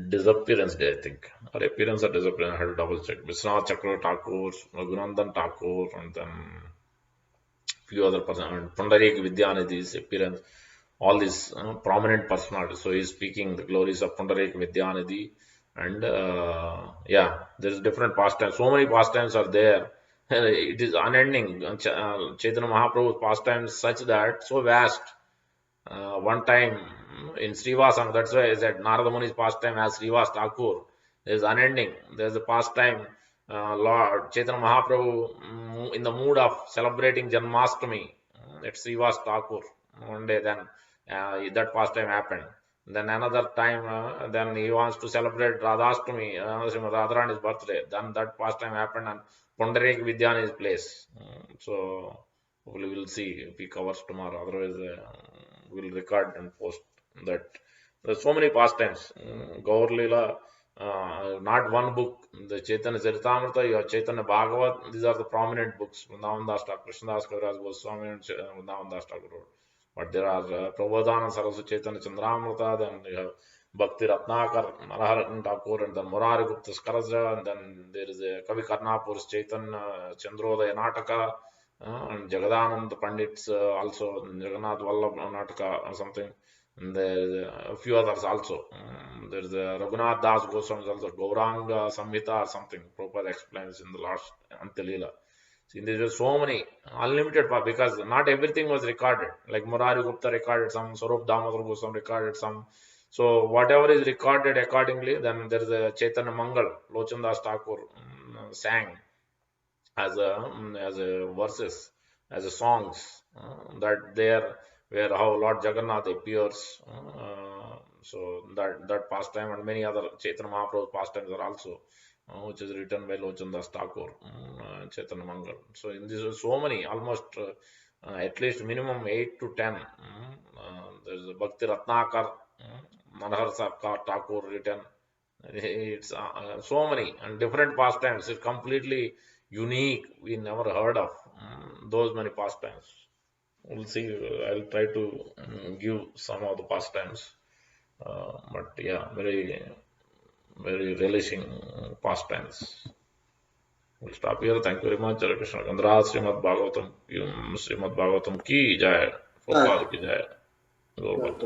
[SPEAKER 1] disappearance day, I think. Or appearance or disappearance, I had to double check. Vishwanath Chakra Thakur, Raghunandan Thakur, and then few other persons. And Pundarik Vidyanidhi's appearance. All these prominent personalities. So he's speaking the glories of Pundarik Vidyanidhi. And yeah, there's different pastimes. So many pastimes are there. It is unending. Chaitanya Mahaprabhu's pastimes such that so vast. One time in Srivasam, that's why I said Narada Muni's pastime as Srivas Thakur is unending. There's a pastime, Lord Chaitanya Mahaprabhu in the mood of celebrating Janmashtami at Srivas Thakur. One day, then that pastime happened. Then another time, then he wants to celebrate Radhashtami, Srimad Radharani's birthday. Then that pastime happened and Pundarik Vidyani's place. So hopefully we'll see if he covers tomorrow. Otherwise, we'll record and post that. There's so many pastimes. Gaur Leela, not one book. The Chaitanya Charitamrita, you have Chaitanya Bhagavat. These are the prominent books. Vrindavan Das Thakur, Krishna Das Kaviraj Goswami, and Vrindavan Das Thakur wrote. But there are Prabodhana Saraswati Chaitanya Chandramrita, then you have Bhakti Ratnakar, Narahara Thakur, and then Murari Gupta's Karaja, and then there is a Kavi Karnapur's Chaitanya Chandrodaya Nataka, and Jagadanand Pandit's also Jagannath Vallabh Nataka or something. And there is a few others also. There is a Raghunath Das Goswami also Gauranga Samhita or something. Prabhupada explains in the last Antilila. See, there were so many unlimited because not everything was recorded. Like Murari Gupta recorded some, Swarup Damodar Goswami recorded some. So whatever is recorded accordingly, then there is a Chaitanya Mangal, Lochan Das Thakur sang as a verses, as a songs that there where how Lord Jagannath appears. So that pastime and many other Chaitanya Mahaprabhu's pastimes are also which is written by Lochan Das Thakur, Chaitanya Mangal. So in this so many, almost at least minimum 8 to 10. There's a Bhakti Ratnakar, Manahar Sarkar Thakur written. It's so many and different pastimes. It's completely unique. We never heard of those many pastimes. We'll see. I'll try to give some of the pastimes. But yeah, very relishing pastimes. We'll stop here. Thank you very much. Hare Krishna. Gandhara Srimad Bhagavatam ki Jai. Prabhupada ki Jai. Gaur Bhakta.